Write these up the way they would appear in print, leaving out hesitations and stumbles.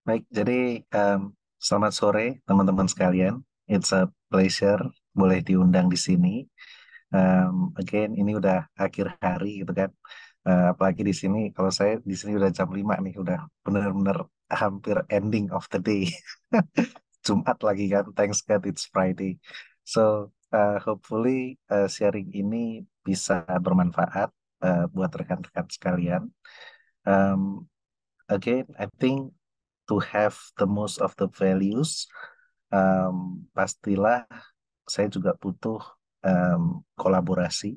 Baik, jadi selamat sore teman-teman sekalian. It's a pleasure boleh diundang di sini. Again, ini udah akhir hari gitu kan. Apalagi di sini, kalau saya di sini udah jam 5 nih, udah bener-bener hampir ending of the day. Jumat lagi kan, thanks God it's Friday. So, hopefully sharing ini bisa bermanfaat buat rekan-rekan sekalian. Um, Again, I think to have the most of the values, pastilah saya juga butuh kolaborasi,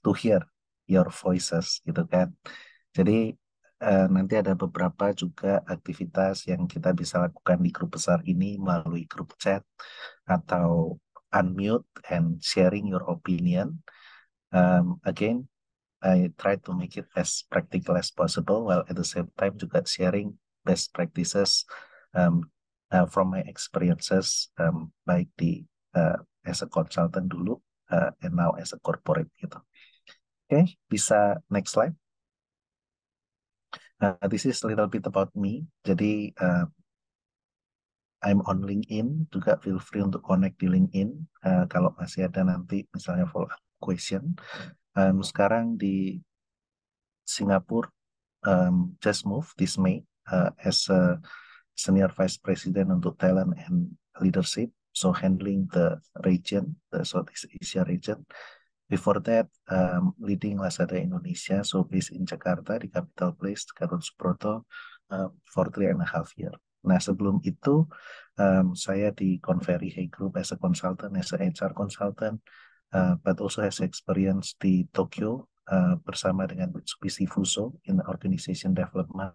to hear your voices gitu kan. Jadi nanti ada beberapa juga aktivitas yang kita bisa lakukan di grup besar ini melalui grup chat atau unmute and sharing your opinion. Again, I try to make it as practical as possible while at the same time juga sharing best practices um, from my experiences, baik di as a consultant dulu and now as a corporate gitu. Oke, bisa next slide. This is a little bit about me. Jadi I'm on LinkedIn juga, feel free untuk connect di LinkedIn kalau masih ada nanti misalnya follow up question. Sekarang di Singapura, just moved this May as a Senior Vice President untuk Talent and Leadership, so handling the region, the Southeast Asia region. Before that, leading Lazada Indonesia, so based in Jakarta, di Capital Place, Gatot Subroto, for 3.5 years. Nah, sebelum itu, saya di Convery Hay Group as a consultant, as a HR consultant, but also has experience di Tokyo, bersama dengan Mitsubishi Fuso in organization development.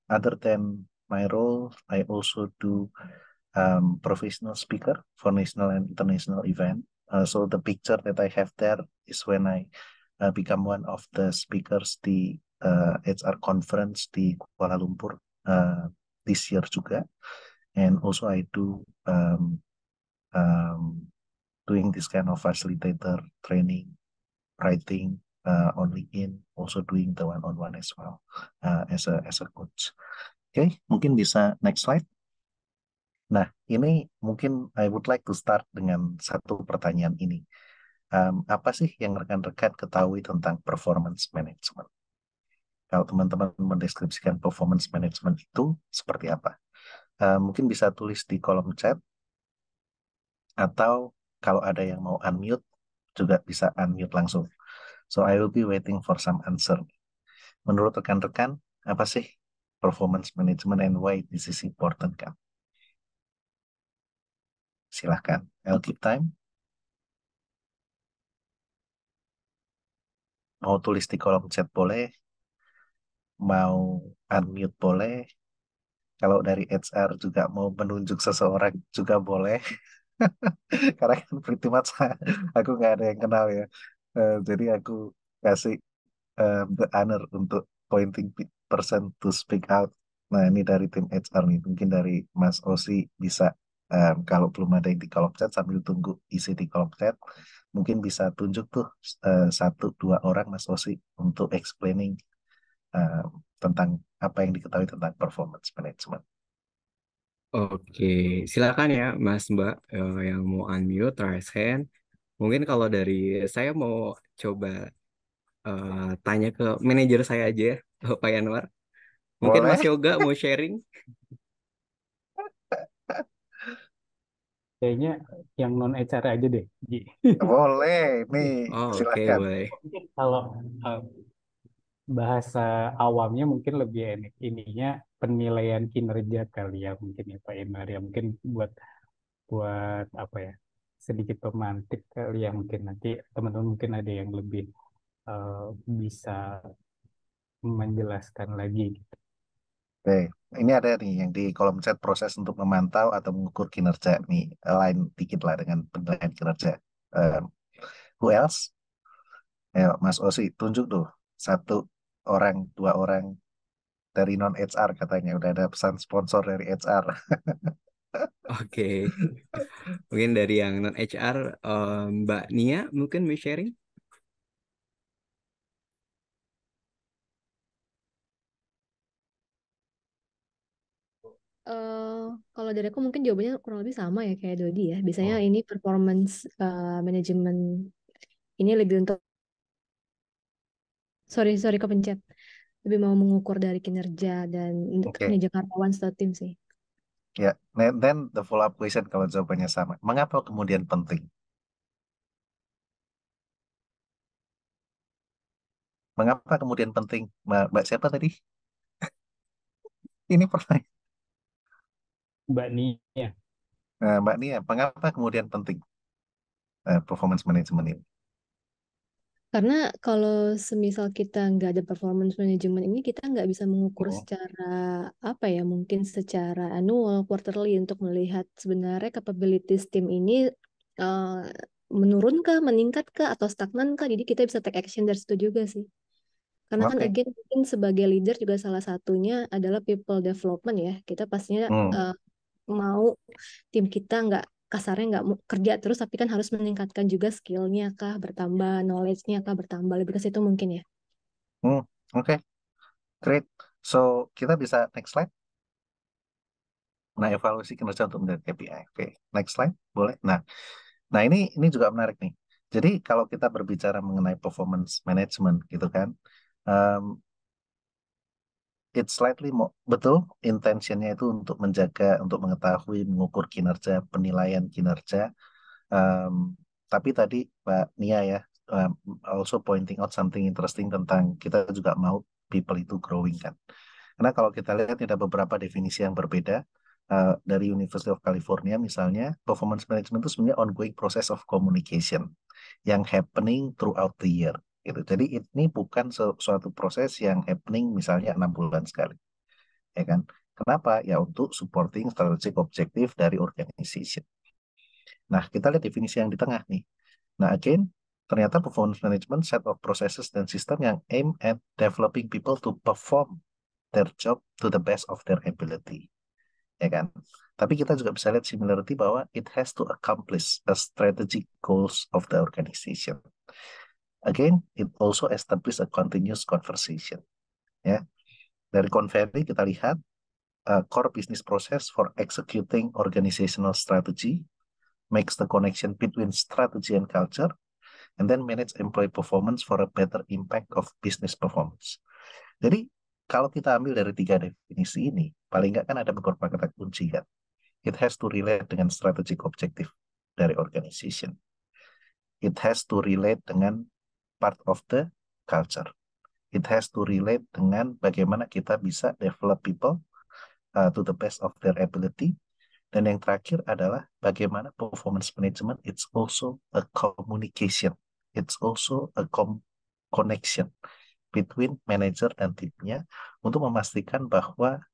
Other than my role, I also do professional speaker for national and international event. So the picture that I have there is when I become one of the speakers di HR conference di Kuala Lumpur this year juga. And also I do um, doing this kind of facilitator training, writing on LinkedIn, also doing the one-on-one as well as a coach. Oke, mungkin bisa next slide. Nah, ini mungkin I would like to start dengan satu pertanyaan ini. Apa sih yang rekan-rekan ketahui tentang performance management? Kalau teman-teman mendeskripsikan performance management itu seperti apa? Mungkin bisa tulis di kolom chat, atau kalau ada yang mau unmute, juga bisa unmute langsung. So I will be waiting for some answer. Menurut rekan-rekan, apa sih performance management and why this is important, kan? Silahkan, I'll keep time. Mau tulis di kolom chat boleh, mau unmute boleh. Kalau dari HR juga mau menunjuk seseorang juga boleh. Karena kan pretty much aku nggak ada yang kenal ya. Jadi aku kasih the honor untuk pointing person to speak out. Nah, ini dari tim HR nih. Mungkin dari Mas Osi bisa, kalau belum ada yang di kolom chat, sambil tunggu isi di kolom chat, mungkin bisa tunjuk tuh satu dua orang Mas Osi untuk explaining eh, tentang apa yang diketahui tentang performance management. Oke, silakan ya Mas Mbak yang mau unmute, raise hand. Mungkin kalau dari saya mau coba tanya ke manajer saya aja ya, Pak Yanwar. Mungkin Mas Boleh? Yoga mau sharing? Kayaknya yang non HR aja deh, Ji. Boleh, nih Oh, oke, silakan. boleh. Mungkin kalau eh, bahasa awamnya mungkin lebih enak ininya penilaian kinerja kali ya mungkin ya Pak Imar ya mungkin buat buat apa ya sedikit pemantik kali ya mungkin nanti teman-teman mungkin ada yang lebih eh, bisa menjelaskan lagi gitu. Oke, ini ada nih yang di kolom chat, proses untuk memantau atau mengukur kinerja nih, lain dikit lah dengan penilaian kinerja. Um, who else? Ayo, Mas Osi, tunjuk tuh satu orang, dua orang dari non HR, katanya udah ada pesan sponsor dari HR. Oke, mungkin dari yang non HR, Mbak Nia mungkin mau sharing? Eh, Kalau dari aku mungkin jawabannya kurang lebih sama ya kayak Dodi ya. Biasanya Hmm, ini performance management ini lebih untuk sorry sorry kepencet. Lebih mau mengukur dari kinerja dan Oke, kinerja karyawan atau tim sih. ya. Then the follow-up question kalau jawabannya sama. Mengapa kemudian penting? Mengapa kemudian penting? Mbak siapa tadi? Ini pertanyaan. Mbak Nia. Mbak Nia, mengapa kemudian penting performance management ini? Karena kalau semisal kita nggak ada performance management ini, kita nggak bisa mengukur Hmm, secara apa ya, mungkin secara annual, quarterly untuk melihat sebenarnya capabilities tim ini eh, menurun kah, meningkat kah, atau stagnan kah. Jadi kita bisa take action dari situ juga sih. Karena kan Oke. again mungkin sebagai leader juga salah satunya adalah people development ya. Kita pastinya Hmm, eh, mau tim kita nggak kasarnya nggak kerja terus tapi kan harus meningkatkan juga skillnya kah bertambah, knowledge-nya kah bertambah, lebih ke situ mungkin ya. hmm, oke, great. So, kita bisa next slide. Nah, evaluasi kinerja untuk melihat KPI. Oke, next slide, boleh. Nah, ini juga menarik nih. Jadi kalau kita berbicara mengenai performance management gitu kan, um, it's slightly more, betul intentionnya itu untuk menjaga, untuk mengetahui, mengukur kinerja, penilaian kinerja. Um, tapi tadi Mbak Nia ya, um, also pointing out something interesting tentang kita juga mau people itu growing kan. Karena kalau kita lihat ada beberapa definisi yang berbeda dari University of California misalnya, performance management itu sebenarnya ongoing process of communication yang happening throughout the year. Gitu. Jadi ini bukan suatu proses yang happening misalnya 6 bulan sekali, ya kan? Kenapa? Ya untuk supporting strategic objective dari organization. Nah, kita lihat definisi yang di tengah nih. Nah, again, ternyata performance management set of processes dan sistem yang aim at developing people to perform their job to the best of their ability, ya kan? Tapi kita juga bisa lihat similarity bahwa it has to accomplish a strategic goals of the organization. Again, it also establish a continuous conversation. Ya, dari Convery kita lihat core business process for executing organizational strategy makes the connection between strategy and culture, and then manage employee performance for a better impact of business performance. Jadi kalau kita ambil dari 3 definisi ini, paling nggak kan ada beberapa kata kunci kan. It has to relate dengan strategic objective dari organization. It has to relate dengan part of the culture. It has to relate dengan bagaimana kita bisa develop people to the best of their ability. Dan yang terakhir adalah bagaimana performance management, it's also a communication. It's also a connection between manager dan timnya untuk memastikan bahwa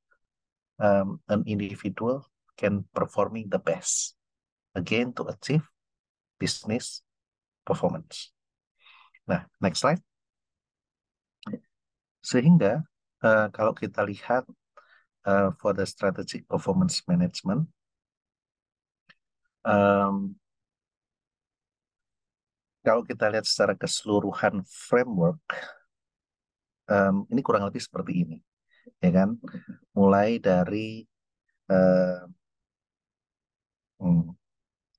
an individual can performing the best. Again, to achieve business performance. Nah, next slide. Sehingga kalau kita lihat for the strategic performance management, um, kalau kita lihat secara keseluruhan framework, ini kurang lebih seperti ini, ya kan? Mulai dari, uh,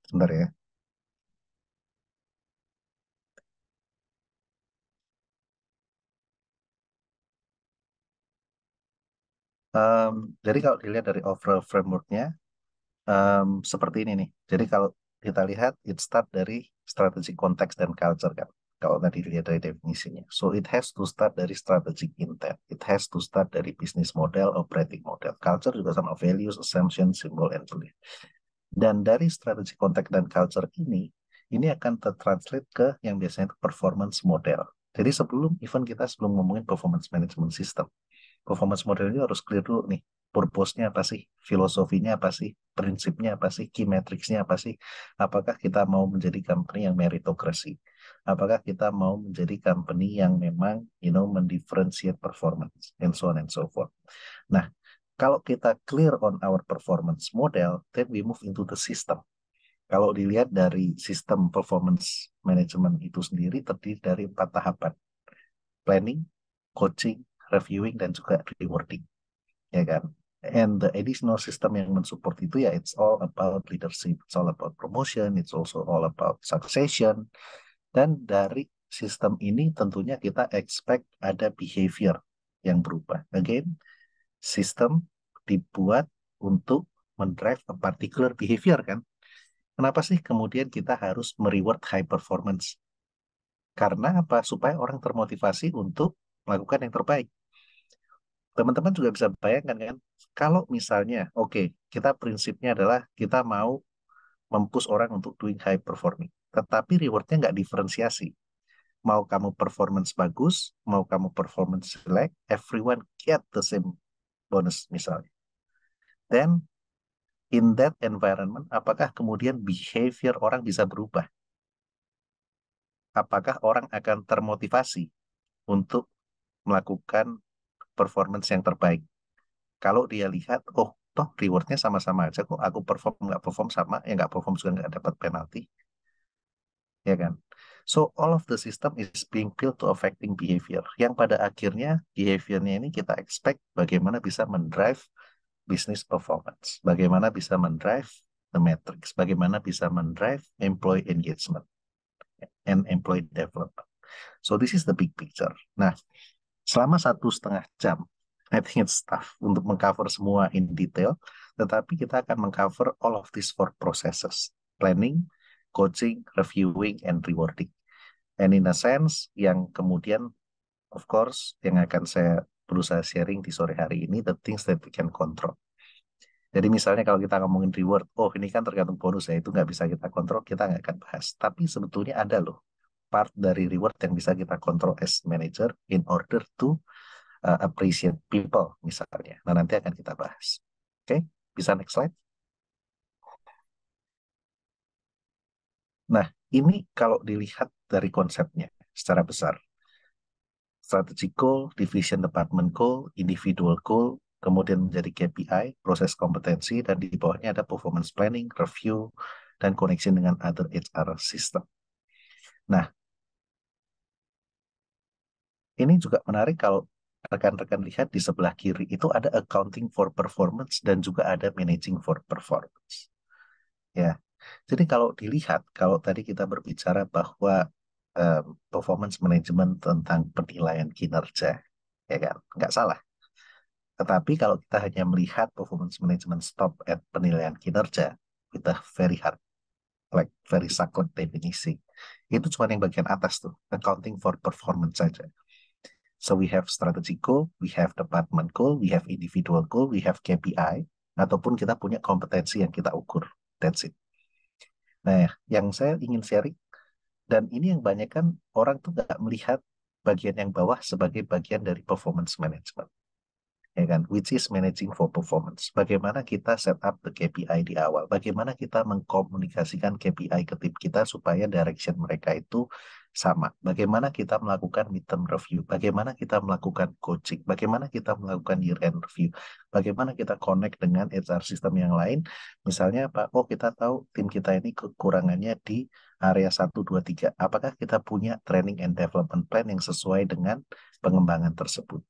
sebentar ya. Jadi kalau dilihat dari overall frameworknya, seperti ini nih. Jadi kalau kita lihat, it start dari strategic context dan culture kan. Kalau tadi dilihat dari definisinya. So it has to start dari strategic intent. It has to start dari business model, operating model. Culture juga sama values, assumption, symbol, and belief. Dan dari strategic context dan culture ini akan tertranslate ke yang biasanya itu performance model. Jadi sebelum ngomongin performance management system, performance model ini harus clear dulu nih. Purpose-nya apa sih? Filosofinya apa sih? Prinsipnya apa sih? Key metrics-nya apa sih? Apakah kita mau menjadi company yang meritocracy? Apakah kita mau menjadi company yang memang, mendifferentiate performance, and so on and so forth. Nah, kalau kita clear on our performance model, then we move into the system. Kalau dilihat dari sistem performance management itu sendiri terdiri dari 4 tahapan. Planning, coaching, reviewing, dan juga rewarding, ya kan? And the additional system yang mensupport itu ya, it's all about leadership, it's all about promotion, it's also all about succession. Dan dari sistem ini tentunya kita expect ada behavior yang berubah. Again, sistem dibuat untuk mendrive a particular behavior kan. Kenapa sih kemudian kita harus mereward high performance? Karena apa? Supaya orang termotivasi untuk melakukan yang terbaik. Teman-teman juga bisa bayangkan kan, kalau misalnya, oke, kita prinsipnya adalah kita mau mempush orang untuk doing high performing, tetapi rewardnya nggak diferensiasi. Mau kamu performance bagus, mau kamu performance jelek, everyone get the same bonus misalnya. Then, in that environment, apakah kemudian behavior orang bisa berubah? Apakah orang akan termotivasi untuk melakukan performance yang terbaik? Kalau dia lihat, oh, toh rewardnya sama-sama aja kok, aku perform nggak perform sama, ya nggak perform juga nggak dapat penalti, ya kan? So all of the system is being built to affecting behavior, yang pada akhirnya behaviornya ini kita expect bagaimana bisa mendrive business performance, bagaimana bisa mendrive the metrics, bagaimana bisa mendrive employee engagement and employee development. So this is the big picture. Nah, selama 1,5 jam, I think it's tough untuk mengcover semua in detail, tetapi kita akan mengcover all of these 4 processes: planning, coaching, reviewing, and rewarding. And in a sense, yang kemudian, of course, yang akan saya berusaha sharing di sore hari ini, the things that we can control. Jadi misalnya kalau kita ngomongin reward, oh ini kan tergantung bonus ya, itu nggak bisa kita kontrol, kita nggak akan bahas. Tapi sebetulnya ada loh part dari reward yang bisa kita kontrol as manager in order to appreciate people misalnya. Nah, nanti akan kita bahas. Oke, bisa next slide. Nah, ini kalau dilihat dari konsepnya secara besar. Strategic goal, division department goal, individual goal, kemudian menjadi KPI, proses kompetensi, dan di bawahnya ada performance planning, review, dan connection dengan other HR system. Nah, ini juga menarik kalau rekan-rekan lihat di sebelah kiri itu ada accounting for performance dan juga ada managing for performance. Ya, jadi kalau dilihat, kalau tadi kita berbicara bahwa performance management tentang penilaian kinerja, ya kan, nggak salah. Tetapi kalau kita hanya melihat performance management stop at penilaian kinerja, kita very hard, like very saklek definisi. Itu cuma yang bagian atas tuh, accounting for performance saja. So we have strategic goal, we have department goal, we have individual goal, we have KPI, ataupun kita punya kompetensi yang kita ukur. That's it. Nah, yang saya ingin sharing, dan ini yang banyak kan orang tuh nggak melihat bagian yang bawah sebagai bagian dari performance management. Ya kan, which is managing for performance. Bagaimana kita set up the KPI di awal, bagaimana kita mengkomunikasikan KPI ke tim kita supaya direction mereka itu sama, bagaimana kita melakukan midterm review, bagaimana kita melakukan coaching, bagaimana kita melakukan year end review, bagaimana kita connect dengan HR system yang lain, misalnya Pak, oh kita tahu tim kita ini kekurangannya di area 1, 2, 3, apakah kita punya training and development plan yang sesuai dengan pengembangan tersebut.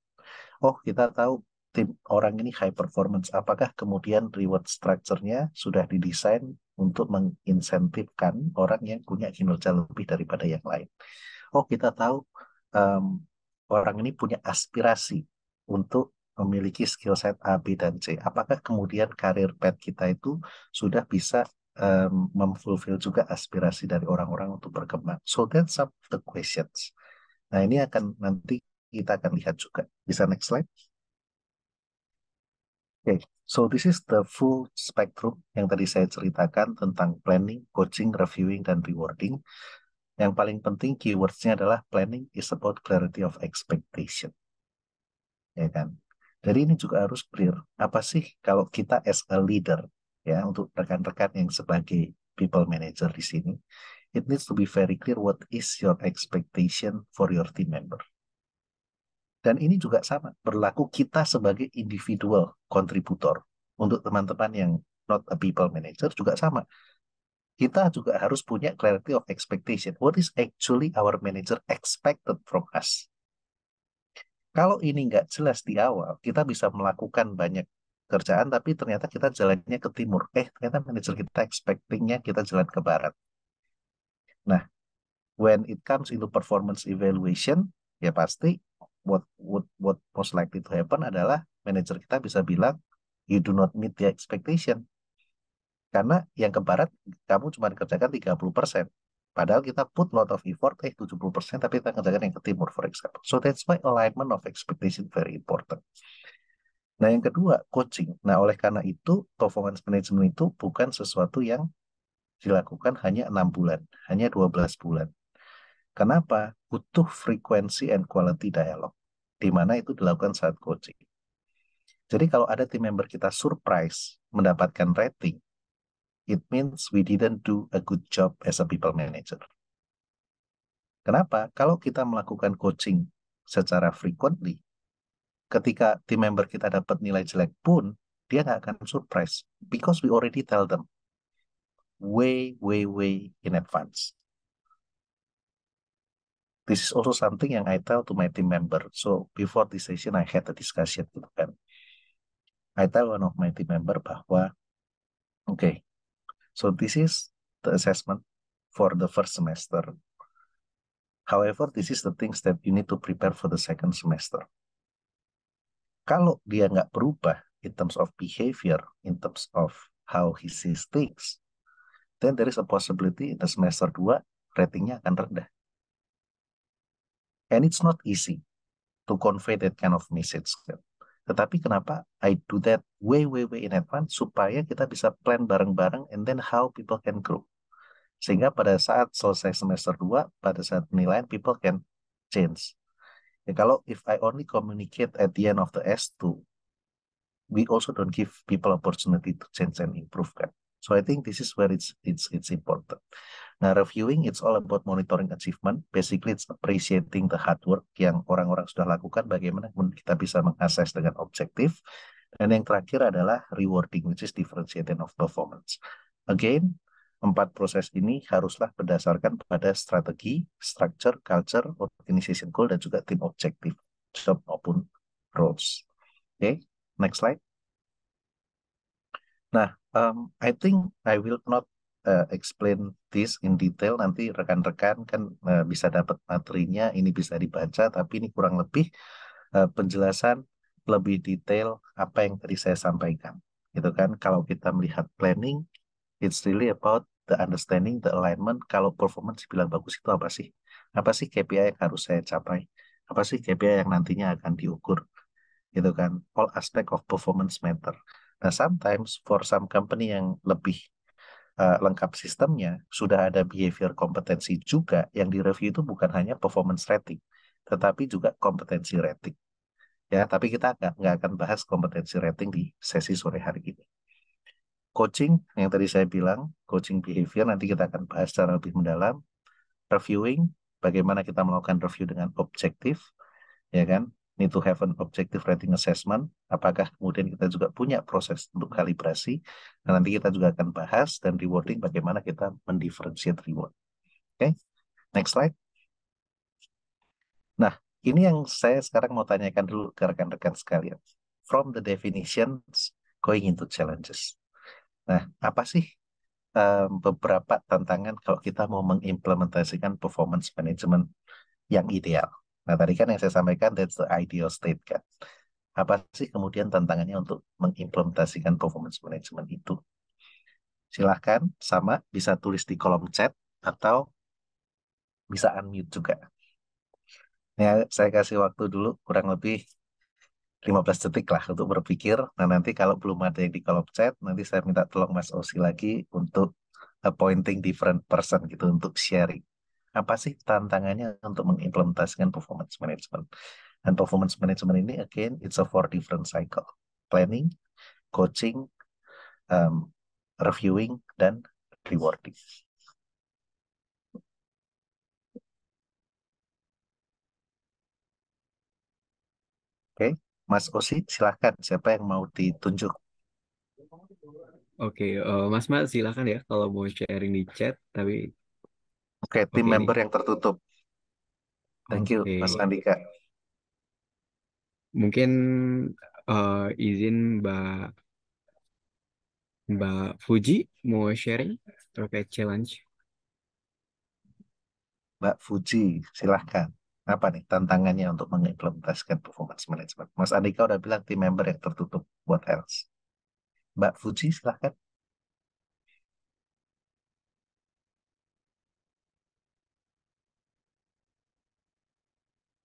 Oh, kita tahu tim orang ini high performance, apakah kemudian reward structure-nya sudah didesain untuk menginsentifkan orang yang punya kinerja lebih daripada yang lain. Oh, kita tahu orang ini punya aspirasi untuk memiliki skill set A, B, dan C. Apakah kemudian karir path kita itu sudah bisa memfulfill juga aspirasi dari orang-orang untuk berkembang. So that's some of the questions. Nah, ini akan nanti kita akan lihat juga. Bisa next slide? Okay, so this is the full spectrum yang tadi saya ceritakan tentang planning, coaching, reviewing, dan rewarding. Yang paling penting keywords-nya adalah planning is about clarity of expectation. Ya kan? Jadi ini juga harus clear. Apa sih kalau kita as a leader, ya, untuk rekan-rekan yang sebagai people manager di sini, it needs to be very clear what is your expectation for your team member. Dan ini juga sama, berlaku kita sebagai individual kontributor. Untuk teman-teman yang not a people manager juga sama. Kita juga harus punya clarity of expectation. What is actually our manager expected from us? Kalau ini nggak jelas di awal, kita bisa melakukan banyak kerjaan, tapi ternyata kita jalannya ke timur. Ternyata manajer kita expectingnya kita jalan ke barat. Nah, when it comes into performance evaluation, ya pasti what most likely to happen adalah manajer kita bisa bilang, you do not meet the expectation. Karena yang ke barat, kamu cuma kerjakan 30%. Padahal kita put lot of effort, 70%, tapi kita kerjakan yang ke timur, for example. So that's why alignment of expectation very important. Nah, yang kedua, coaching. Nah, oleh karena itu, performance management itu bukan sesuatu yang dilakukan hanya 6 bulan, hanya 12 bulan. Kenapa? Butuh frekuensi and quality dialogue, di mana itu dilakukan saat coaching. Jadi kalau ada team member kita surprise mendapatkan rating, it means we didn't do a good job as a people manager. Kenapa? Kalau kita melakukan coaching secara frequently, ketika team member kita dapat nilai jelek pun, dia nggak akan surprise, because we already tell them way in advance. This is also something yang I tell to my team member. So before this session, I had a discussion gitu kan. I tell one of my team member bahwa, okay, so this is the assessment for the first semester. However, this is the things that you need to prepare for the second semester. Kalau dia nggak berubah in terms of behavior, in terms of how he sees things, then there is a possibility in the semester 2 ratingnya akan rendah. And it's not easy to convey that kind of message. Tetapi kenapa I do that way in advance, supaya kita bisa plan bareng-bareng and then how people can grow. Sehingga pada saat selesai semester 2, pada saat penilaian, people can change. Ya, kalau if I only communicate at the end of the S2, we also don't give people opportunity to change and improve kan. So I think this is where it's important. Nah, reviewing it's all about monitoring achievement. Basically it's appreciating the hard work yang orang-orang sudah lakukan, bagaimana kita bisa mengakses dengan objektif. Dan yang terakhir adalah rewarding, which is differentiating of performance. Again, 4 proses ini haruslah berdasarkan pada strategi, structure, culture, organization goal, dan juga tim objektif, job maupun roles. Okay, next slide. Nah, I think I will not explain this in detail. Nanti rekan-rekan kan bisa dapat materinya, ini bisa dibaca, tapi ini kurang lebih penjelasan lebih detail apa yang tadi saya sampaikan. Gitu kan, kalau kita melihat planning, it's really about the understanding, the alignment. Kalau performance bilang bagus itu apa sih? Apa sih KPI yang harus saya capai? Apa sih KPI yang nantinya akan diukur? Gitu kan, all aspect of performance matter. Nah, sometimes for some company yang lebih lengkap sistemnya, sudah ada behavior kompetensi juga, yang direview itu bukan hanya performance rating, tetapi juga kompetensi rating. Ya, tapi kita nggak akan bahas kompetensi rating di sesi sore hari ini. Coaching, yang tadi saya bilang, coaching behavior, nanti kita akan bahas secara lebih mendalam. Reviewing, bagaimana kita melakukan review dengan objektif, ya kan? Need to have an objective rating assessment. Apakah kemudian kita juga punya proses untuk kalibrasi? Dan nanti kita juga akan bahas dan rewarding, bagaimana kita mendifferentiate reward. Oke, next slide. Nah, ini yang saya sekarang mau tanyakan dulu ke rekan-rekan sekalian. From the definitions, going into challenges. Nah, apa sih beberapa tantangan kalau kita mau mengimplementasikan performance management yang ideal? Nah, tadi kan yang saya sampaikan, that's the ideal state kan. Apa sih kemudian tantangannya untuk mengimplementasikan performance management itu? Silahkan, sama bisa tulis di kolom chat atau bisa unmute juga. Ya, saya kasih waktu dulu kurang lebih 15 detik lah untuk berpikir. Nah, nanti kalau belum ada yang di kolom chat, nanti saya minta tolong Mas Osi lagi untuk appointing different person gitu untuk sharing. Apa sih tantangannya untuk mengimplementasikan performance management? Dan performance management ini, again, it's a 4 different cycle. Planning, coaching, reviewing, dan rewarding. Oke, Mas Osi, silakan. Siapa yang mau ditunjuk? Oke, Mas Mat silakan ya kalau mau sharing di chat. Tapi Oke, tim oke nih. member yang tertutup. Thank you, Oke, Mas Andika. mungkin izin Mbak Fuji mau sharing terkait challenge. Mbak Fuji, silahkan. Apa nih tantangannya untuk mengimplementasikan performance management? Mas Andika udah bilang tim member yang tertutup. What else? Mbak Fuji, silahkan.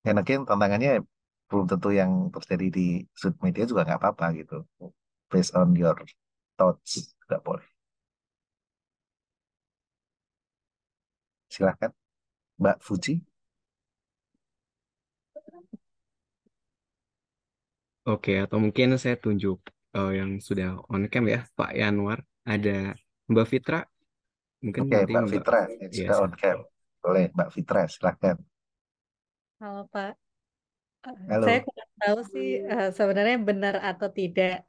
Ya mungkin tantangannya belum tentu yang terjadi di sosial media juga nggak apa-apa gitu. Based on your thoughts, nggak boleh. Silahkan, Mbak Fuji. Oke, atau mungkin saya tunjuk yang sudah on cam ya, Pak Yanwar. Ada Mbak Fitra, mungkin Oke, nanti Mbak Mbak. Fitra yang Ya, sudah on silakan. cam. Boleh, Mbak Fitra, silahkan. Halo Pak. Saya Halo. kurang tahu sih sebenarnya benar atau tidak.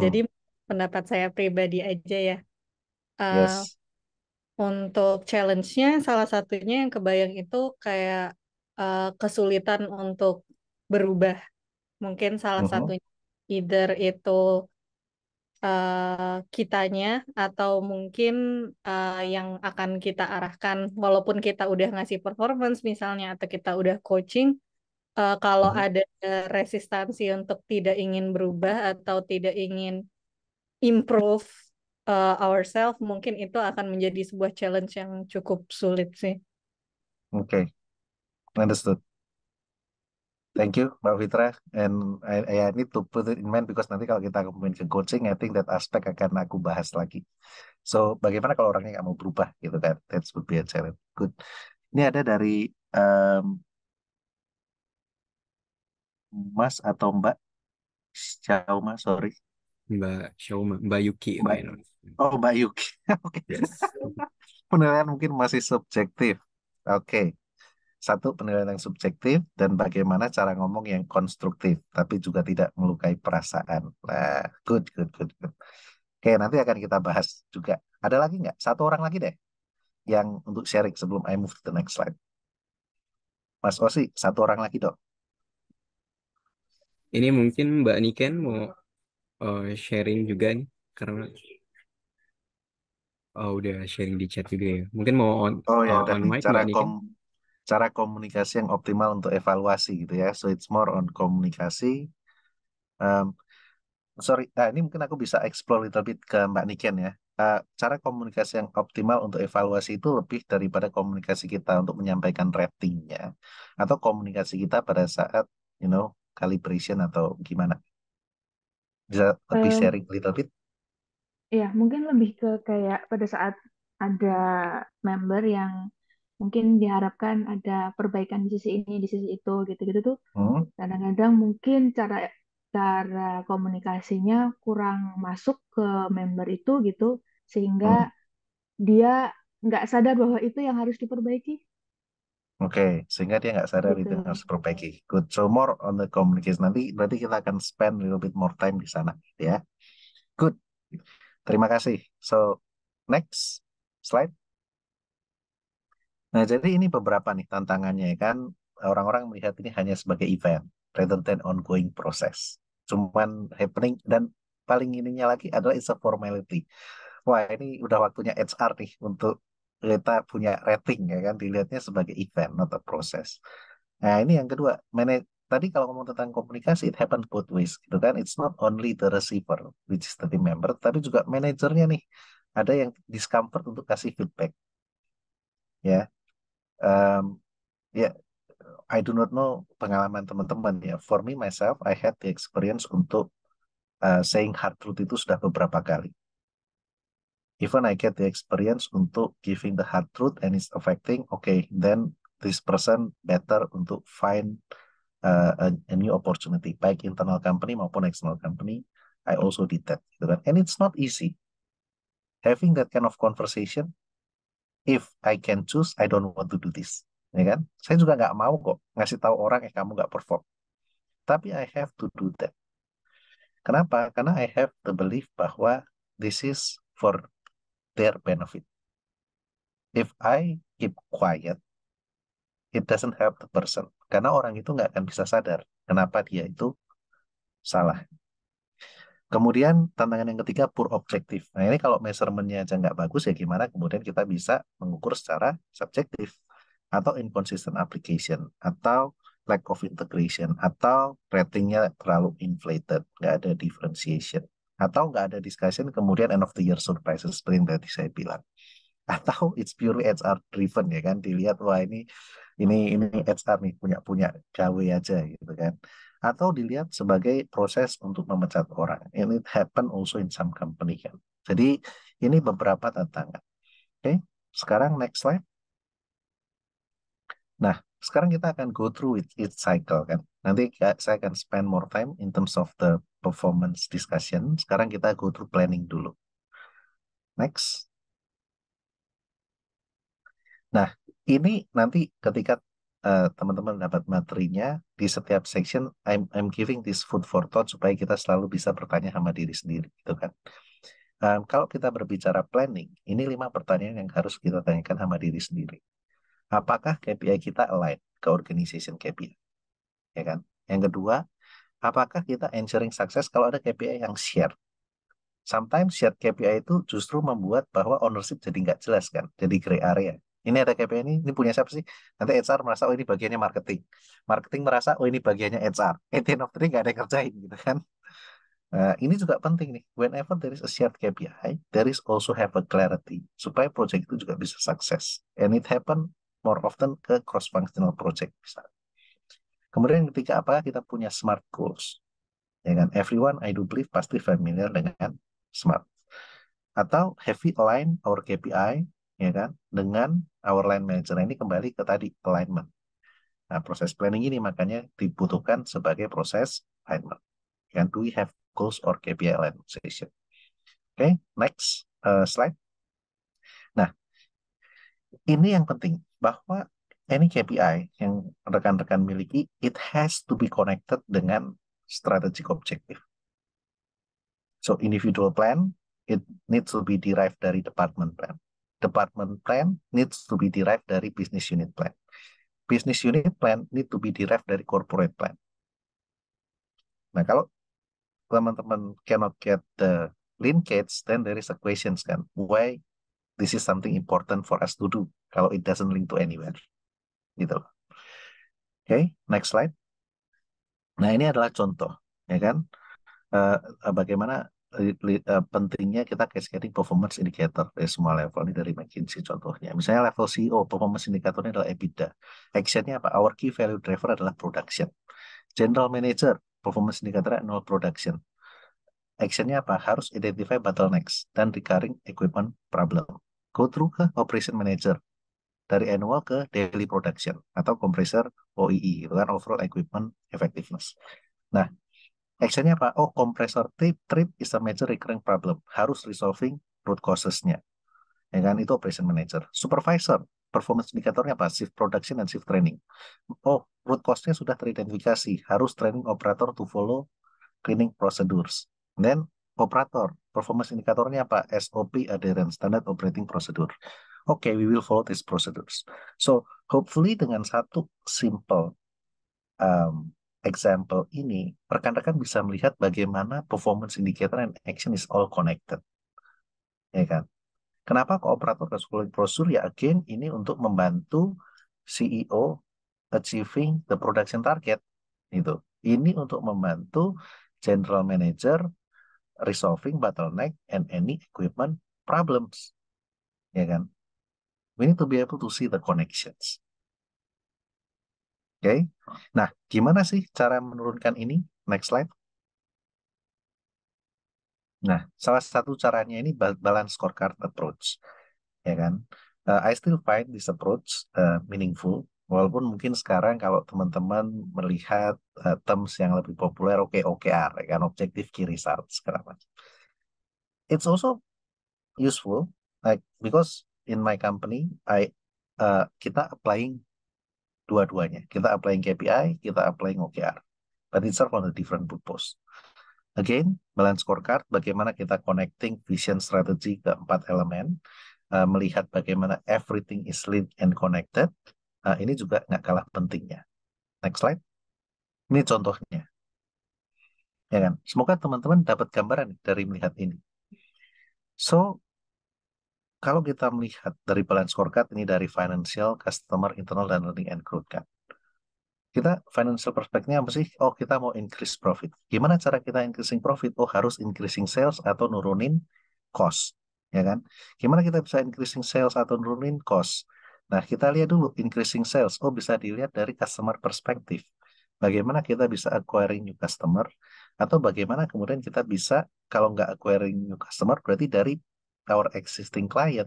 Jadi Hmm, pendapat saya pribadi aja ya. Eh, yes. untuk challenge-nya salah satunya yang kebayang itu kayak kesulitan untuk berubah. Mungkin salah Mhm, satunya either itu kitanya atau mungkin yang akan kita arahkan walaupun kita udah ngasih performance misalnya atau kita udah coaching. Kalau mhm. ada resistansi untuk tidak ingin berubah atau tidak ingin improve ourselves, mungkin itu akan menjadi sebuah challenge yang cukup sulit sih. Oke, understood. Thank you, Mbak Fitra. And I need to put it in mind because nanti kalau kita ngomongin ke coaching, I think that aspek akan aku bahas lagi. So, bagaimana kalau orangnya nggak mau berubah gitu kan? That would be a challenge. Good. Ini ada dari Mas atau Mbak Xiaoma, sorry. Mbak Shauma, Mbak Yuki Mbak, lain. oh Mbak Yuki. Oke. Yes. Penilaian mungkin masih subjektif. Oke. Satu, penilaian yang subjektif dan bagaimana cara ngomong yang konstruktif, tapi juga tidak melukai perasaan. Nah, good, good, good, good. Oke, nanti akan kita bahas juga. Ada lagi nggak? Satu orang lagi deh yang untuk sharing sebelum I move to the next slide. Mas Osi, satu orang lagi dong. Ini mungkin Mbak Niken mau sharing juga nih, karena udah sharing di chat juga ya. Mungkin mau Oh ya udah on nih, mic Mbak Niken. cara komunikasi yang optimal untuk evaluasi gitu ya. So it's more on komunikasi. Um, sorry, ini mungkin aku bisa explore little bit ke Mbak Niken ya. Cara komunikasi yang optimal untuk evaluasi itu lebih daripada komunikasi kita untuk menyampaikan ratingnya, atau komunikasi kita pada saat, calibration atau gimana. Bisa lebih Em, sharing little bit. ya, mungkin lebih ke kayak pada saat ada member yang mungkin diharapkan ada perbaikan di sisi ini, di sisi itu, gitu-gitu tuh. Hmm, Kadang-kadang mungkin cara cara komunikasinya kurang masuk ke member itu gitu, sehingga hmm. dia nggak sadar bahwa itu yang harus diperbaiki, Oke, sehingga dia nggak sadar gitu. itu yang harus perbaiki. Good. So more on the communication. Nanti berarti kita akan spend a little bit more time di sana, gitu ya. Good. Terima kasih. So next slide. Nah, jadi ini beberapa nih tantangannya ya kan. Orang-orang melihat ini hanya sebagai event, rather than ongoing process. Cuman happening dan paling ininya lagi adalah it's a formality. Wah, ini udah waktunya HR nih untuk kita punya rating ya kan, dilihatnya sebagai event, not a process. Nah, ini yang kedua, tadi kalau ngomong tentang komunikasi, it happen both ways, gitu kan. It's not only the receiver, which is the team member, tapi juga manajernya nih. Ada yang discomfort untuk kasih feedback, ya. Um, ya, I do not know pengalaman teman-teman ya. For me, myself, I had the experience untuk saying hard truth itu sudah beberapa kali. Even I get the experience untuk giving the hard truth and it's affecting, okay, then this person better untuk find a new opportunity, baik internal company maupun external company. I also did that, gitu kan. And it's not easy having that kind of conversation. If I can choose, I don't want to do this, ya kan? Saya juga nggak mau kok ngasih tahu orang kamu nggak perform. Tapi I have to do that. Kenapa? Karena I have the belief bahwa this is for their benefit. If I keep quiet, it doesn't help the person. Karena orang itu nggak akan bisa sadar kenapa dia itu Salah. Kemudian tantangan yang ketiga, poor objektif. Nah ini kalau measurement-nya aja nggak bagus, ya gimana kemudian kita bisa mengukur secara subjektif, atau inconsistent application, atau lack of integration, atau ratingnya terlalu inflated, nggak ada differentiation, atau nggak ada discussion, kemudian end of the year surprises seperti yang tadi saya bilang. Atau it's purely HR driven, ya kan, dilihat wah ini HR nih punya punya gawe aja gitu kan, atau dilihat sebagai proses untuk memecat orang. And it happen also in some company kan. Jadi ini beberapa tantangan. Oke, sekarang next slide. Nah, sekarang kita akan go through each cycle kan. Nanti saya akan spend more time in terms of the performance discussion. Sekarang kita go through planning dulu. Next. Nah, ini nanti ketika teman-teman dapat materinya di setiap section, I'm giving this food for thought supaya kita selalu bisa bertanya sama diri sendiri, gitu kan. Kalau kita berbicara planning, ini 5 pertanyaan yang harus kita tanyakan sama diri sendiri. Apakah KPI kita align ke organization KPI, ya kan? Yang kedua, apakah kita ensuring success kalau ada KPI yang share? Sometimes shared KPI itu justru membuat bahwa ownership jadi nggak jelas kan, jadi gray area. Ini ada KPI ini punya siapa sih? Nanti HR merasa, oh ini bagiannya marketing. Marketing merasa, oh ini bagiannya HR. At the end of the day nggak ada yang kerjain gitu kan. Ini juga penting nih. Whenever there is a shared KPI, there is also have a clarity. Supaya project itu juga bisa sukses. And it happen more often ke cross-functional project misalnya. Kemudian ketika apakah kita punya smart goals. Ya kan? Everyone, I do believe, pasti familiar dengan SMART. Atau have we align our KPI, ya kan, dengan our line manager. Ini kembali ke tadi, alignment. Nah, proses planning ini makanya dibutuhkan sebagai proses alignment. Dan do we have goals or KPI alignment session? Oke, next slide. Nah, ini yang penting, bahwa any KPI yang rekan-rekan miliki, it has to be connected dengan strategic objective. So individual plan, it needs to be derived dari department plan. Department plan needs to be derived dari business unit plan. Business unit plan need to be derived dari corporate plan. Nah, kalau teman-teman cannot get the linkage, then there is a question kan, why this is something important for us to do kalau it doesn't link to anywhere. Gitu. Oke, next slide. Nah, ini adalah contoh, ya kan? Bagaimana pentingnya kita cascading performance indicator dari semua level. Ini dari McKinsey contohnya. Misalnya level CEO, performance indicatornya adalah EBITDA. Actionnya apa? Our key value driver adalah production. General manager, performance indicator annual production. Actionnya apa? Harus identify bottlenecks dan recurring equipment problem. Go through ke operation manager. Dari annual ke daily production. Atau compressor OEE, itu kan overall equipment effectiveness. Nah, actionnya apa? Oh, compressor trip is a major recurring problem. Harus resolving root causes-nya. Ya kan? Itu operation manager. Supervisor, performance indikatornya apa? Shift production dan shift training. Oh, root cause-nya sudah teridentifikasi. Harus training operator to follow cleaning procedures. Then, operator, performance indikatornya apa? SOP adherence, standard operating procedure. Okay, we will follow these procedures. So, hopefully dengan satu simple example ini, rekan-rekan bisa melihat bagaimana performance indicator and action is all connected. Ya kan? Kenapa kooperator harus following procedure? Ya again, ini untuk membantu CEO achieving the production target. Gitu. Ini untuk membantu general manager resolving bottleneck and any equipment problems. Ya kan? We need to be able to see the connections. Oke. Nah, gimana sih cara menurunkan ini? Next slide. Nah, salah satu caranya ini balance scorecard approach, ya kan? I still find this approach meaningful, walaupun mungkin sekarang kalau teman-teman melihat terms yang lebih populer, OKR, ya kan? Objective Key Results, segala macam. It's also useful, like because in my company, kita applying dua-duanya. Kita applying KPI, kita applying OKR. But it's on a different purpose. Again, balance scorecard, bagaimana kita connecting vision strategy ke 4 elemen, melihat bagaimana everything is linked and connected, ini juga nggak kalah pentingnya. Next slide. Ini contohnya. Ya kan? Semoga teman-teman dapat gambaran nih dari melihat ini. So, kalau kita melihat dari balance scorecard ini dari financial, customer, internal, dan learning and growth kan. Kita financial perspektifnya apa sih? Oh, kita mau increase profit. Gimana cara kita increasing profit? Oh, harus increasing sales atau nurunin cost. Ya kan? Gimana kita bisa increasing sales atau nurunin cost? Nah, kita lihat dulu increasing sales. Oh, bisa dilihat dari customer perspektif. Bagaimana kita bisa acquiring new customer atau bagaimana kemudian kita bisa kalau nggak acquiring new customer berarti dari our existing client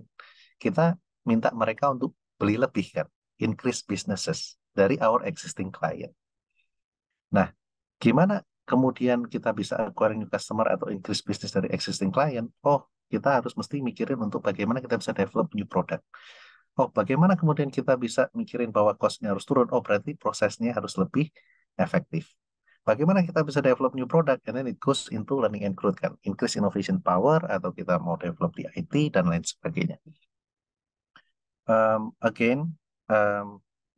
kita minta mereka untuk beli lebih kan, increase businesses dari our existing client. Nah, gimana kemudian kita bisa acquiring new customer atau increase business dari existing client? Oh, kita harus mesti mikirin untuk bagaimana kita bisa develop new product. Oh, bagaimana kemudian kita bisa mikirin bahwa cost-nya harus turun? Oh, berarti prosesnya harus lebih efektif. Bagaimana kita bisa develop new product? And then it goes into learning and growth kan. Increase innovation power atau kita mau develop di IT dan lain sebagainya. Again,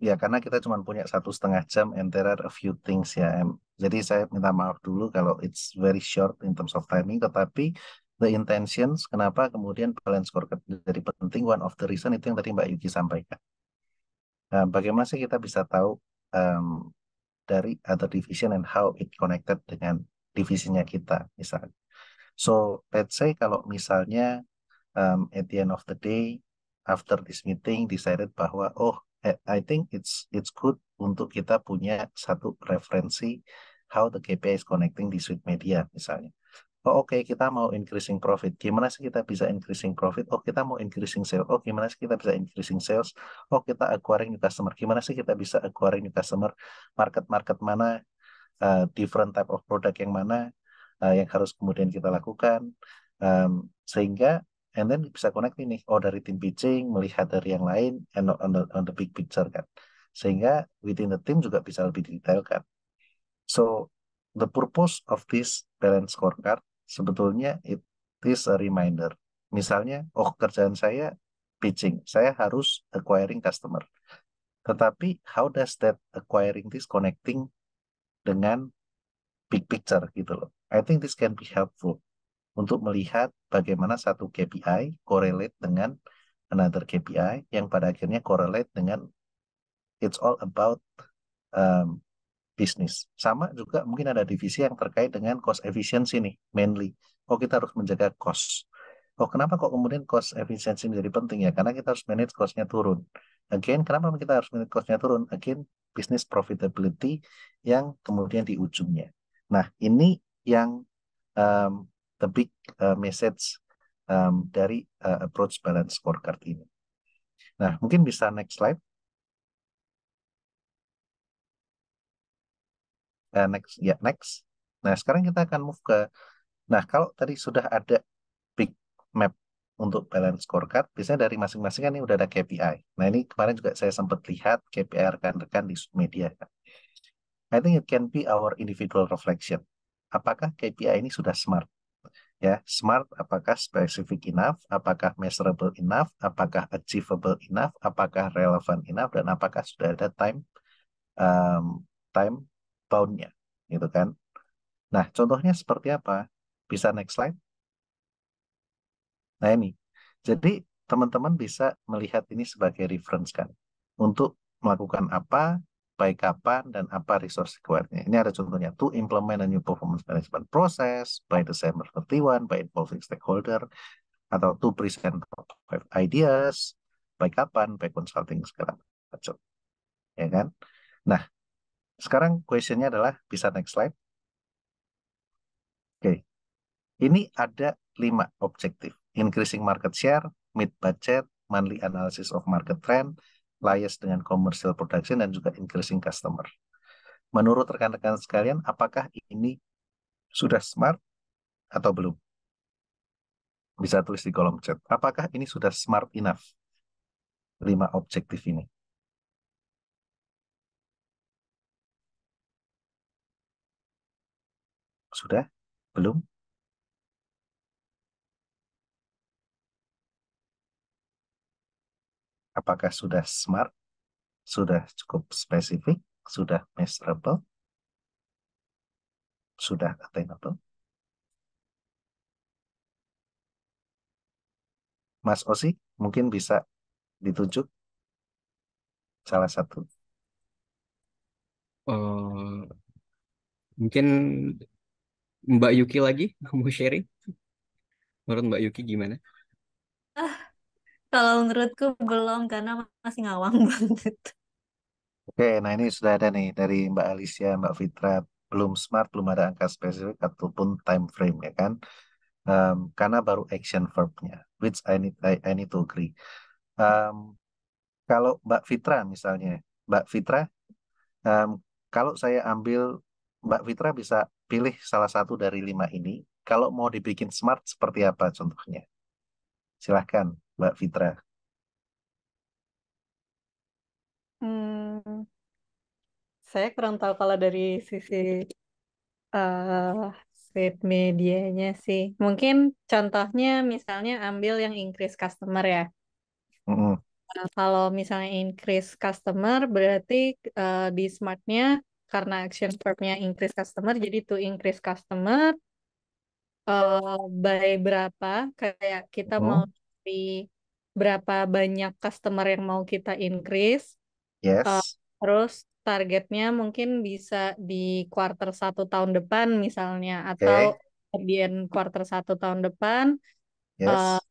ya karena kita cuma punya 1,5 jam and there are a few things ya. Jadi saya minta maaf dulu kalau it's very short in terms of timing, tetapi the intentions kenapa kemudian balance scorecard jadi penting, one of the reason itu yang tadi Mbak Yuki sampaikan. Bagaimana sih kita bisa tahu um, dari other division and how it connected dengan divisinya kita misalnya. So let's say kalau misalnya at the end of the day after this meeting decided bahwa oh I think it's good untuk kita punya satu referensi how the KPI is connecting di Sweet Media misalnya. Oh oke, kita mau increasing profit. Gimana sih kita bisa increasing profit? Oh kita mau increasing sales. Oh gimana sih kita bisa increasing sales? Oh kita acquiring new customer. Gimana sih kita bisa acquiring new customer? Market-market mana? Different type of product yang mana yang harus kemudian kita lakukan. Sehingga and then bisa connect ini. Oh dari tim pitching melihat dari yang lain and on the big picture kan. Sehingga within the team juga bisa lebih detail kan. So the purpose of this balance scorecard sebetulnya it is a reminder. Misalnya, oh kerjaan saya pitching, saya harus acquiring customer. Tetapi how does that acquiring this connecting dengan big picture gitu loh. I think this can be helpful untuk melihat bagaimana satu KPI correlate dengan another KPI yang pada akhirnya correlate dengan it's all about um, bisnis. Sama juga mungkin ada divisi yang terkait dengan cost efficiency nih, mainly. Oh, kita harus menjaga cost. Oh, kenapa kok kemudian cost efficiency menjadi penting ya? Karena kita harus manage cost-nya turun. Again, kenapa kita harus manage cost-nya turun? Again, business profitability yang kemudian di ujungnya. Nah, ini yang the big message dari approach balance scorecard ini. Nah, mungkin bisa next slide. Next, ya next. Nah, sekarang kita akan move ke. Nah, kalau tadi sudah ada big map untuk balance scorecard, biasanya dari masing-masing kan ini udah ada KPI. Nah, ini kemarin juga saya sempat lihat KPI rekan-rekan di media. I think it can be our individual reflection. Apakah KPI ini sudah smart? Ya, smart apakah specific enough, apakah measurable enough, apakah achievable enough, apakah relevant enough, dan apakah sudah ada time bound-nya, gitu kan? Nah, contohnya seperti apa? Bisa next slide. Nah ini, jadi teman-teman bisa melihat ini sebagai reference kan, untuk melakukan apa, baik kapan, dan apa resource required-nya. Ini ada contohnya, to implement a new performance management process by December 31 by involving stakeholder, atau to present top 5 ideas, baik kapan, baik consulting, segala macam. Ya kan? Nah, sekarang question-nya adalah, bisa next slide. Oke, ini ada 5 objektif. Increasing market share, mid budget, monthly analysis of market trend, liaise dengan commercial production, dan juga increasing customer. Menurut rekan-rekan sekalian, apakah ini sudah smart atau belum? Bisa tulis di kolom chat. Apakah ini sudah smart enough? 5 objektif ini. Sudah? Belum? Apakah sudah smart? Sudah cukup spesifik? Sudah measurable? sudah attainable? Mas Osi, mungkin bisa ditunjuk salah satu. Eh, mungkin Mbak Yuki lagi mau sharing. Menurut Mbak Yuki gimana? Kalau menurutku belum karena masih ngawang banget. Oke, nah ini sudah ada nih dari Mbak Alicia, Mbak Fitra, belum smart, belum ada angka spesifik ataupun time frame ya kan? Karena baru action verbnya, which I need to agree. Em, Kalau Mbak Fitra misalnya, Mbak Fitra, em, kalau saya ambil Mbak Fitra bisa pilih salah satu dari 5 ini. Kalau mau dibikin smart seperti apa contohnya? Silahkan Mbak Fitra. Hmm, saya kurang tahu kalau dari sisi eh paid medianya sih. Mungkin contohnya misalnya ambil yang increase customer ya. Mm-mm. Nah, kalau misalnya increase customer berarti di smartnya karena action verb-nya increase customer jadi to increase customer by berapa kayak kita mau Mm-mm. di berapa banyak customer yang mau kita increase. Uh, Yes. Terus targetnya mungkin bisa di kuarter 1 tahun depan misalnya atau Oke. di end kuarter 1 tahun depan. uh, Yes.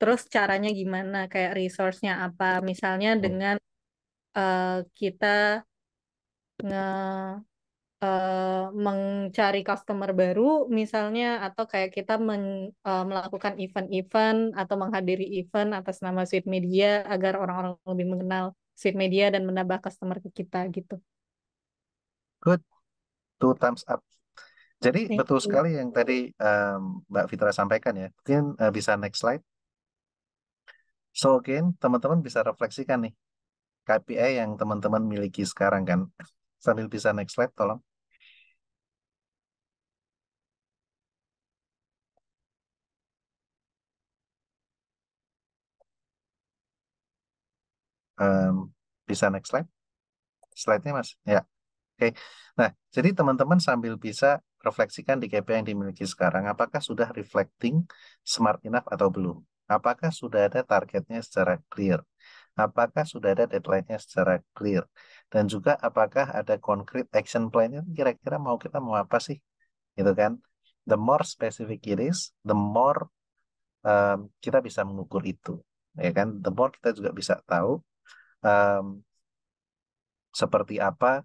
Terus caranya gimana? Kayak resource-nya apa? Misalnya Mm. dengan uh, kita nge mencari customer baru misalnya atau kayak kita melakukan event-event atau menghadiri event atas nama Sweet Media agar orang-orang lebih mengenal Sweet Media dan menambah customer ke kita gitu. Good. 2 thumbs up. Jadi Thank betul you. sekali yang tadi Mbak Fitra sampaikan ya. Mungkin bisa next slide. So again, teman-teman bisa refleksikan nih KPI yang teman-teman miliki sekarang kan. Sambil bisa next slide, tolong. Em, bisa next slide. Slide-nya Mas. Ya. Oke. Nah, jadi teman-teman sambil bisa refleksikan di KPI yang dimiliki sekarang, apakah sudah reflecting smart enough atau belum? Apakah sudah ada targetnya secara clear? Apakah sudah ada deadline-nya secara clear? Dan juga apakah ada concrete action plan-nya kira-kira kita mau apa sih? Gitu kan? The more specific it is, the more kita bisa mengukur itu. Ya kan? The more kita juga bisa tahu um, seperti apa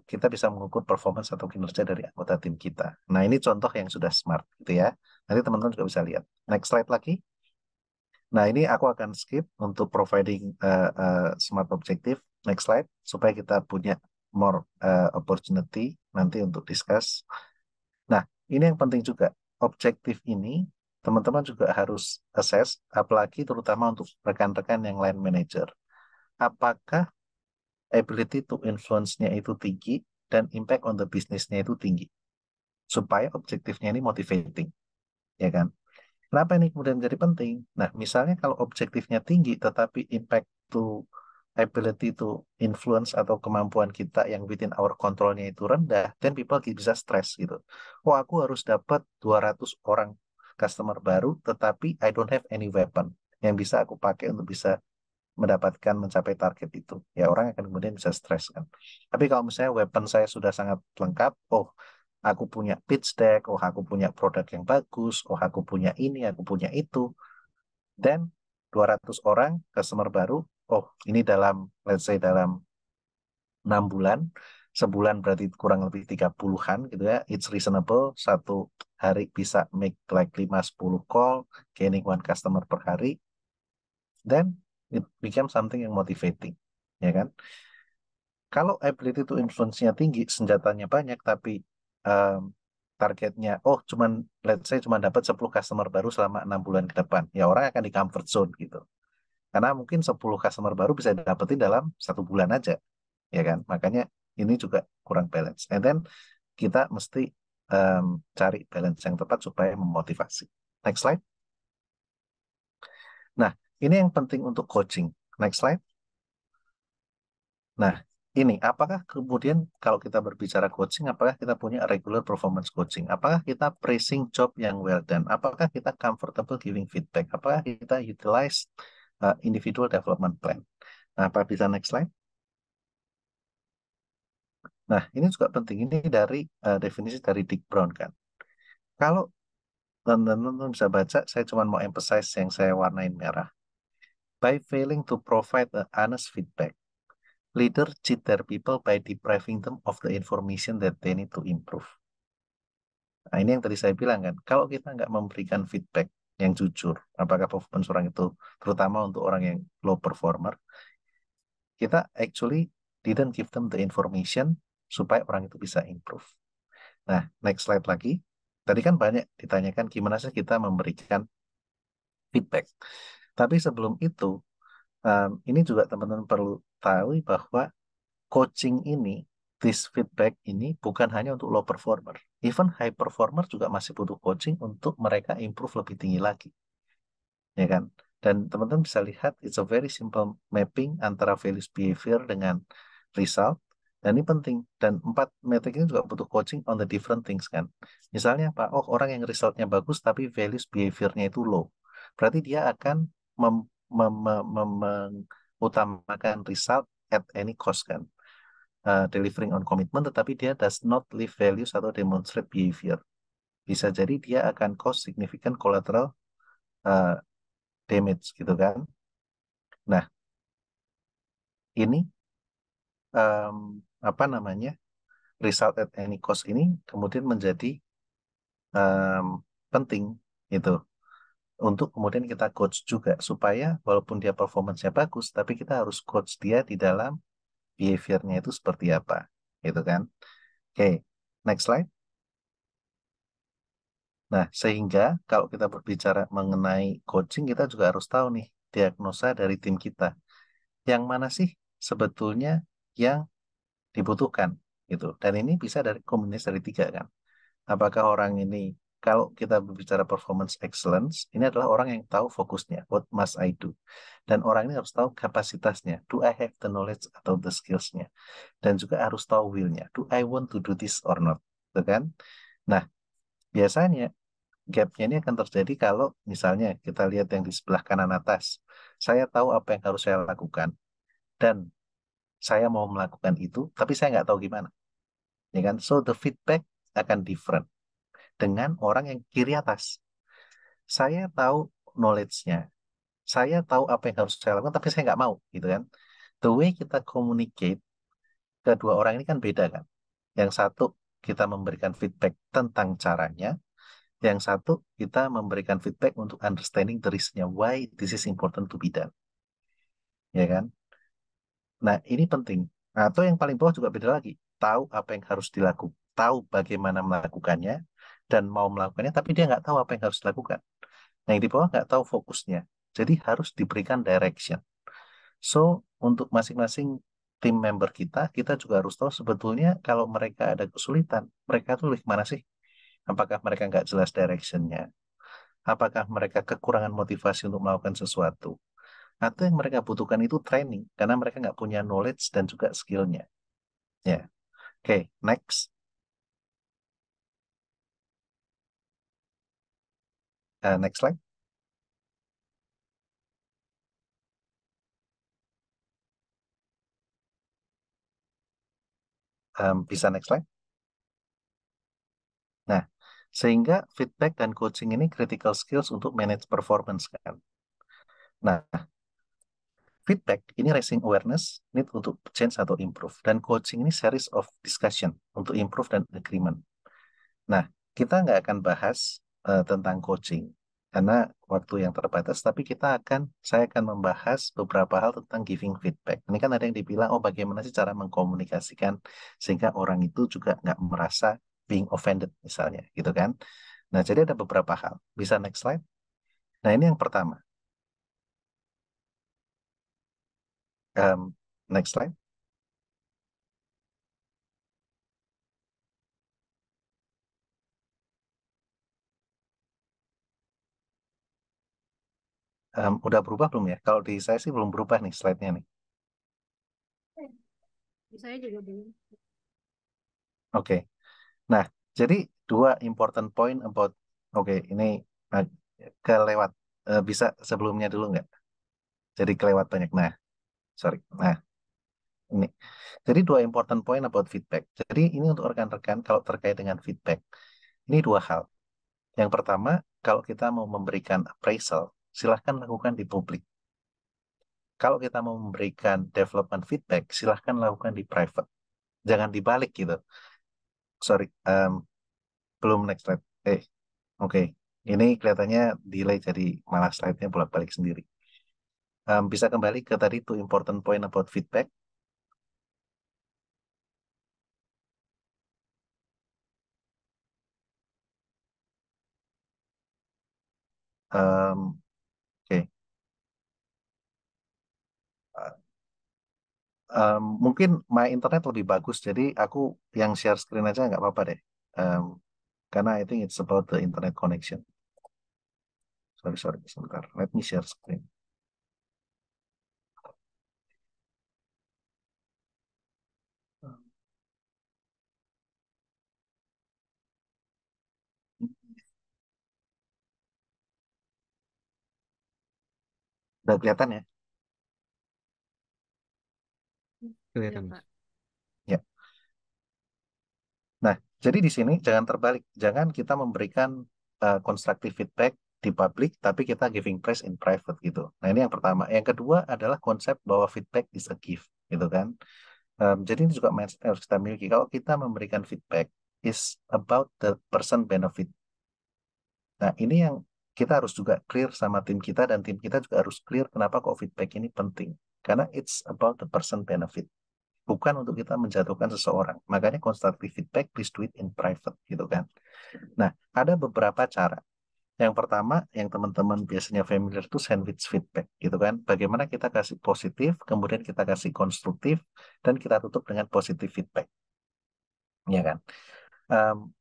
kita bisa mengukur performance atau kinerja dari anggota tim kita. Nah, ini contoh yang sudah smart gitu ya. Nanti teman-teman juga bisa lihat. Next slide lagi. Nah, ini aku akan skip untuk providing smart objective. Next slide supaya kita punya more opportunity nanti untuk discuss. Nah, ini yang penting juga. Objektif ini teman-teman juga harus assess, apalagi terutama untuk rekan-rekan yang line manager. Apakah ability to influence-nya itu tinggi dan impact on the business-nya itu tinggi supaya objektifnya ini motivating, ya kan? Kenapa ini kemudian menjadi penting? Nah, misalnya kalau objektifnya tinggi tetapi impact to ability to influence atau kemampuan kita yang within our controlnya itu rendah, then people bisa stress gitu. Oh, aku harus dapat 200 orang customer baru tetapi I don't have any weapon yang bisa aku pakai untuk bisa mendapatkan mencapai target itu. Ya orang akan kemudian bisa stres kan. Tapi kalau misalnya weapon saya sudah sangat lengkap, oh aku punya pitch deck, oh aku punya produk yang bagus, oh aku punya ini, aku punya itu, dan 200 orang customer baru, oh ini dalam let's say dalam 6 bulan, sebulan berarti kurang lebih 30-an gitu ya, it's reasonable, satu hari bisa make like 5-10 call, gaining one customer per hari, then it become something yang motivating, ya kan? Kalau ability to influence-nya tinggi, senjatanya banyak, tapi um, targetnya, oh cuman let's say cuma dapat 10 customer baru selama 6 bulan ke depan, ya orang akan di comfort zone gitu. Karena mungkin 10 customer baru bisa dapetin dalam 1 bulan aja, ya kan? Makanya ini juga kurang balance. And then kita mesti cari balance yang tepat supaya memotivasi. Next slide. Nah, ini yang penting untuk coaching. Next slide. Nah, ini, apakah kemudian kalau kita berbicara coaching, apakah kita punya regular performance coaching? Apakah kita praising job yang well done? Apakah kita comfortable giving feedback? Apakah kita utilize individual development plan? Nah, apa bisa next slide? Nah, ini juga penting. Ini dari definisi dari Dick Brown kan. Kalau teman-teman bisa baca, saya cuma mau emphasize yang saya warnain merah. By failing to provide a honest feedback, leaders cheat their people by depriving them of the information that they need to improve. Nah, ini yang tadi saya bilang kan, kalau kita nggak memberikan feedback yang jujur, apakah performance orang itu, terutama untuk orang yang low performer, kita actually didn't give them the information supaya orang itu bisa improve. Nah, next slide lagi. Tadi kan banyak ditanyakan gimana sih kita memberikan feedback. Tapi sebelum itu, ini juga teman-teman perlu tahu bahwa coaching ini, this feedback ini bukan hanya untuk low performer. Even high performer juga masih butuh coaching untuk mereka improve lebih tinggi lagi. Ya kan? Dan teman-teman bisa lihat, it's a very simple mapping antara values behavior dengan result. Dan ini penting. Dan 4 metrik ini juga butuh coaching on the different things kan. Misalnya apa? Oh, orang yang resultnya bagus tapi values behaviornya itu low. Berarti dia akan mengutamakan result at any cost kan. Delivering on commitment, tetapi dia does not live values atau demonstrate behavior. Bisa jadi dia akan cause significant collateral uh, damage gitu kan. Nah, ini apa namanya, result at any cost ini kemudian menjadi penting itu untuk kemudian kita coach juga supaya walaupun dia performance-nya bagus, tapi kita harus coach dia di dalam behavior-nya itu seperti apa, gitu kan. Oke, next slide. Nah, sehingga kalau kita berbicara mengenai coaching, kita juga harus tahu nih diagnosa dari tim kita. Yang mana sih sebetulnya yang dibutuhkan gitu. Dan ini bisa dari kombinasi dari 3 kan. Apakah orang ini, kalau kita berbicara performance excellence, ini adalah orang yang tahu fokusnya, what must I do. Dan orang ini harus tahu kapasitasnya, do I have the knowledge atau the skills-nya. Dan juga harus tahu will-nya, do I want to do this or not. Gitu kan? Nah, biasanya gap-nya ini akan terjadi kalau misalnya kita lihat yang di sebelah kanan atas. Saya tahu apa yang harus saya lakukan dan saya mau melakukan itu, tapi saya nggak tahu gimana. Ya kan? So the feedback akan different dengan orang yang kiri atas. Saya tahu knowledge-nya, saya tahu apa yang harus saya lakukan, tapi saya nggak mau, gitu kan? The way kita communicate kedua orang ini kan beda kan? Yang satu kita memberikan feedback tentang caranya, yang satu kita memberikan feedback untuk understanding the reason-nya, why this is important to be done, ya kan? Nah, ini penting. Nah, atau yang paling bawah juga beda lagi. Tahu apa yang harus dilakukan, tahu bagaimana melakukannya, dan mau melakukannya, tapi dia nggak tahu apa yang harus dilakukan. Nah, yang di bawah nggak tahu fokusnya. Jadi harus diberikan direction. So, untuk masing-masing tim member kita juga harus tahu sebetulnya kalau mereka ada kesulitan, mereka tuh lebih mana sih? Apakah mereka nggak jelas directionnya? Apakah mereka kekurangan motivasi untuk melakukan sesuatu? Atau yang mereka butuhkan itu training, karena mereka nggak punya knowledge dan juga skillnya. Ya, oke, next. Next slide. Bisa next slide. Nah, sehingga feedback dan coaching ini critical skills untuk manage performance kan. Nah, feedback ini raising awareness, need untuk change atau improve. Dan coaching ini series of discussion untuk improve dan agreement. Nah, kita nggak akan bahas tentang coaching karena waktu yang terbatas, tapi saya akan membahas beberapa hal tentang giving feedback. Ini kan ada yang dibilang, oh bagaimana sih cara mengkomunikasikan sehingga orang itu juga nggak merasa being offended misalnya, gitu kan. Nah, jadi ada beberapa hal. Bisa next slide. Nah, ini yang pertama. Next slide. Udah berubah belum ya? Kalau di saya sih belum berubah nih slide-nya nih. Saya juga belum. Oke. Nah, jadi dua important point about ini uh, kelewat. Bisa sebelumnya dulu nggak? Jadi kelewat banyak. Nah, sorry. Nah, ini. Jadi dua important point about feedback. Jadi ini untuk rekan-rekan kalau terkait dengan feedback. Ini dua hal. Yang pertama, kalau kita mau memberikan appraisal, silahkan lakukan di publik. Kalau kita mau memberikan development feedback, silahkan lakukan di private. Jangan dibalik gitu. Sorry, belum next slide. Oke. Ini kelihatannya delay jadi malah slide-nya bolak-balik sendiri. Bisa kembali ke tadi tuh important point about feedback. Um, Oke. Mungkin my internet lebih bagus, jadi aku yang share screen aja nggak apa-apa deh. Um, karena I think it's about the internet connection. Sorry, sebentar. Let me share screen. Udah kelihatan ya? Kelihatan, Ya, Mas. Pak. Ya. Nah, jadi di sini jangan terbalik. Jangan kita memberikan constructive feedback di publik, tapi kita giving praise in private gitu. Nah, ini yang pertama. Yang kedua adalah konsep bahwa feedback is a gift, gitu kan. Jadi ini juga mindset yang harus kita miliki. Kalau kita memberikan feedback, is about the person benefit. Nah, ini yang kita harus juga clear sama tim kita, dan tim kita juga harus clear kenapa kok feedback ini penting. Karena it's about the person benefit. Bukan untuk kita menjatuhkan seseorang. Makanya constructive feedback, please do it in private, gitu kan. Nah, ada beberapa cara. Yang pertama, yang teman-teman biasanya familiar itu sandwich feedback, gitu kan. Bagaimana kita kasih positif, kemudian kita kasih konstruktif, dan kita tutup dengan positif feedback, ya kan.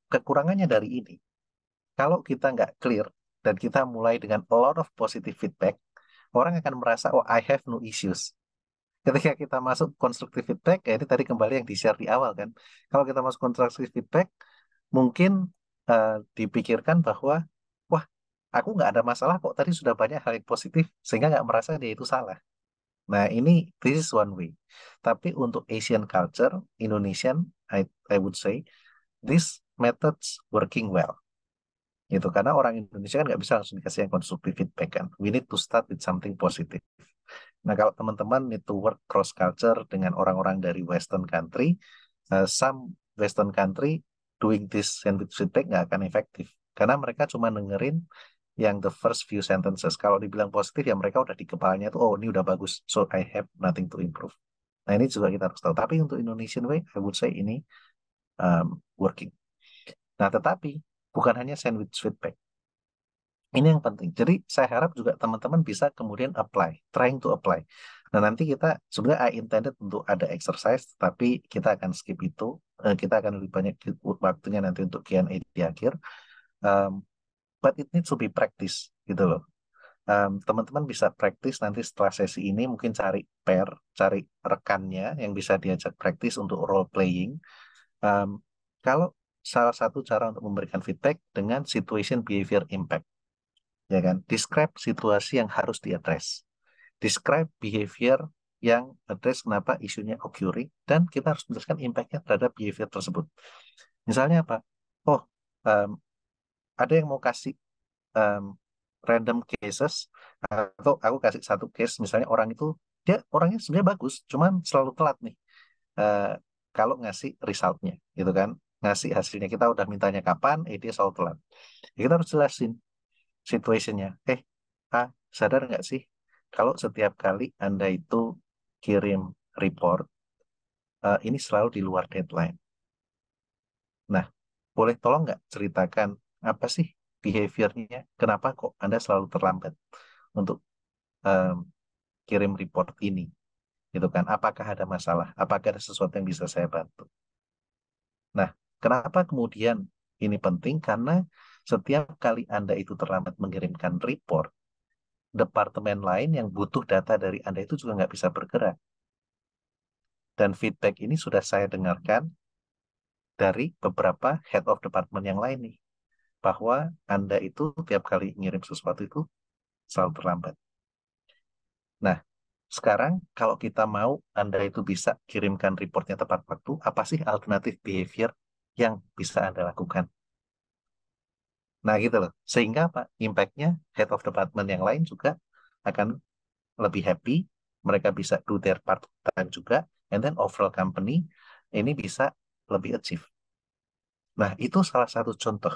Kekurangannya dari ini, kalau kita nggak clear, dan kita mulai dengan a lot of positive feedback, orang akan merasa, oh I have no issues. Ketika kita masuk konstruktif feedback, ya ini tadi kembali yang di-share di awal kan. Kalau kita masuk konstruktif feedback, mungkin dipikirkan bahwa, wah, aku nggak ada masalah kok, tadi sudah banyak hal yang positif, sehingga nggak merasa dia itu salah. Nah, ini, this is one way. Tapi untuk Asian culture, Indonesian, I would say, this methods working well. Gitu, karena orang Indonesia kan nggak bisa langsung dikasih yang konstruktif feedback kan. We need to start with something positive. Nah, kalau teman-teman need to work cross culture dengan orang-orang dari Western country, some Western country doing this sandwich feedback nggak akan efektif. Karena mereka cuma dengerin yang the first few sentences. Kalau dibilang positif ya mereka udah di kepalanya tuh, oh ini udah bagus, so I have nothing to improve. Nah, ini juga kita harus tahu. Tapi untuk Indonesian way, I would say ini working. Nah, tetapi bukan hanya sandwich feedback. Ini yang penting. Jadi saya harap juga teman-teman bisa kemudian apply, trying to apply. Nah, nanti kita sebenarnya I intended untuk ada exercise, tapi kita akan skip itu. Kita akan lebih banyak waktunya nanti untuk Q&A di akhir. But it needs to be practice gitu loh. Teman-teman bisa praktis nanti setelah sesi ini, mungkin cari pair, cari rekannya yang bisa diajak praktis untuk role playing. Kalau salah satu cara untuk memberikan feedback dengan situation behavior impact, ya kan? Describe situasi yang harus diadres. Describe behavior yang address kenapa isunya occurring, dan kita harus menjelaskan impact-nya terhadap behavior tersebut. Misalnya apa? Oh, um, ada yang mau kasih um, random cases, atau aku kasih satu case, misalnya orang itu, dia orangnya sebenarnya bagus, cuman selalu telat nih uh, kalau ngasih resultnya, gitu kan? Ngasih hasilnya, kita udah mintanya kapan, dia selalu telat. Ya, kita harus jelasin situationnya. Sadar nggak sih kalau setiap kali Anda itu kirim report, ini selalu di luar deadline. Nah, boleh tolong nggak ceritakan apa sih behaviornya, kenapa kok Anda selalu terlambat untuk um, kirim report ini, gitu kan? Apakah ada masalah? Apakah ada sesuatu yang bisa saya bantu? Nah, kenapa kemudian ini penting? Karena setiap kali Anda itu terlambat mengirimkan report, departemen lain yang butuh data dari Anda itu juga nggak bisa bergerak. Dan feedback ini sudah saya dengarkan dari beberapa head of department yang lain nih, bahwa Anda itu tiap kali ngirim sesuatu itu selalu terlambat. Nah, sekarang kalau kita mau Anda itu bisa kirimkan reportnya tepat waktu, apa sih alternatif behavior yang bisa Anda lakukan? Nah gitu loh, sehingga apa? Impact-nya head of department yang lain juga akan lebih happy, mereka bisa do their part time juga, and then overall company ini bisa lebih achieve. Nah itu salah satu contoh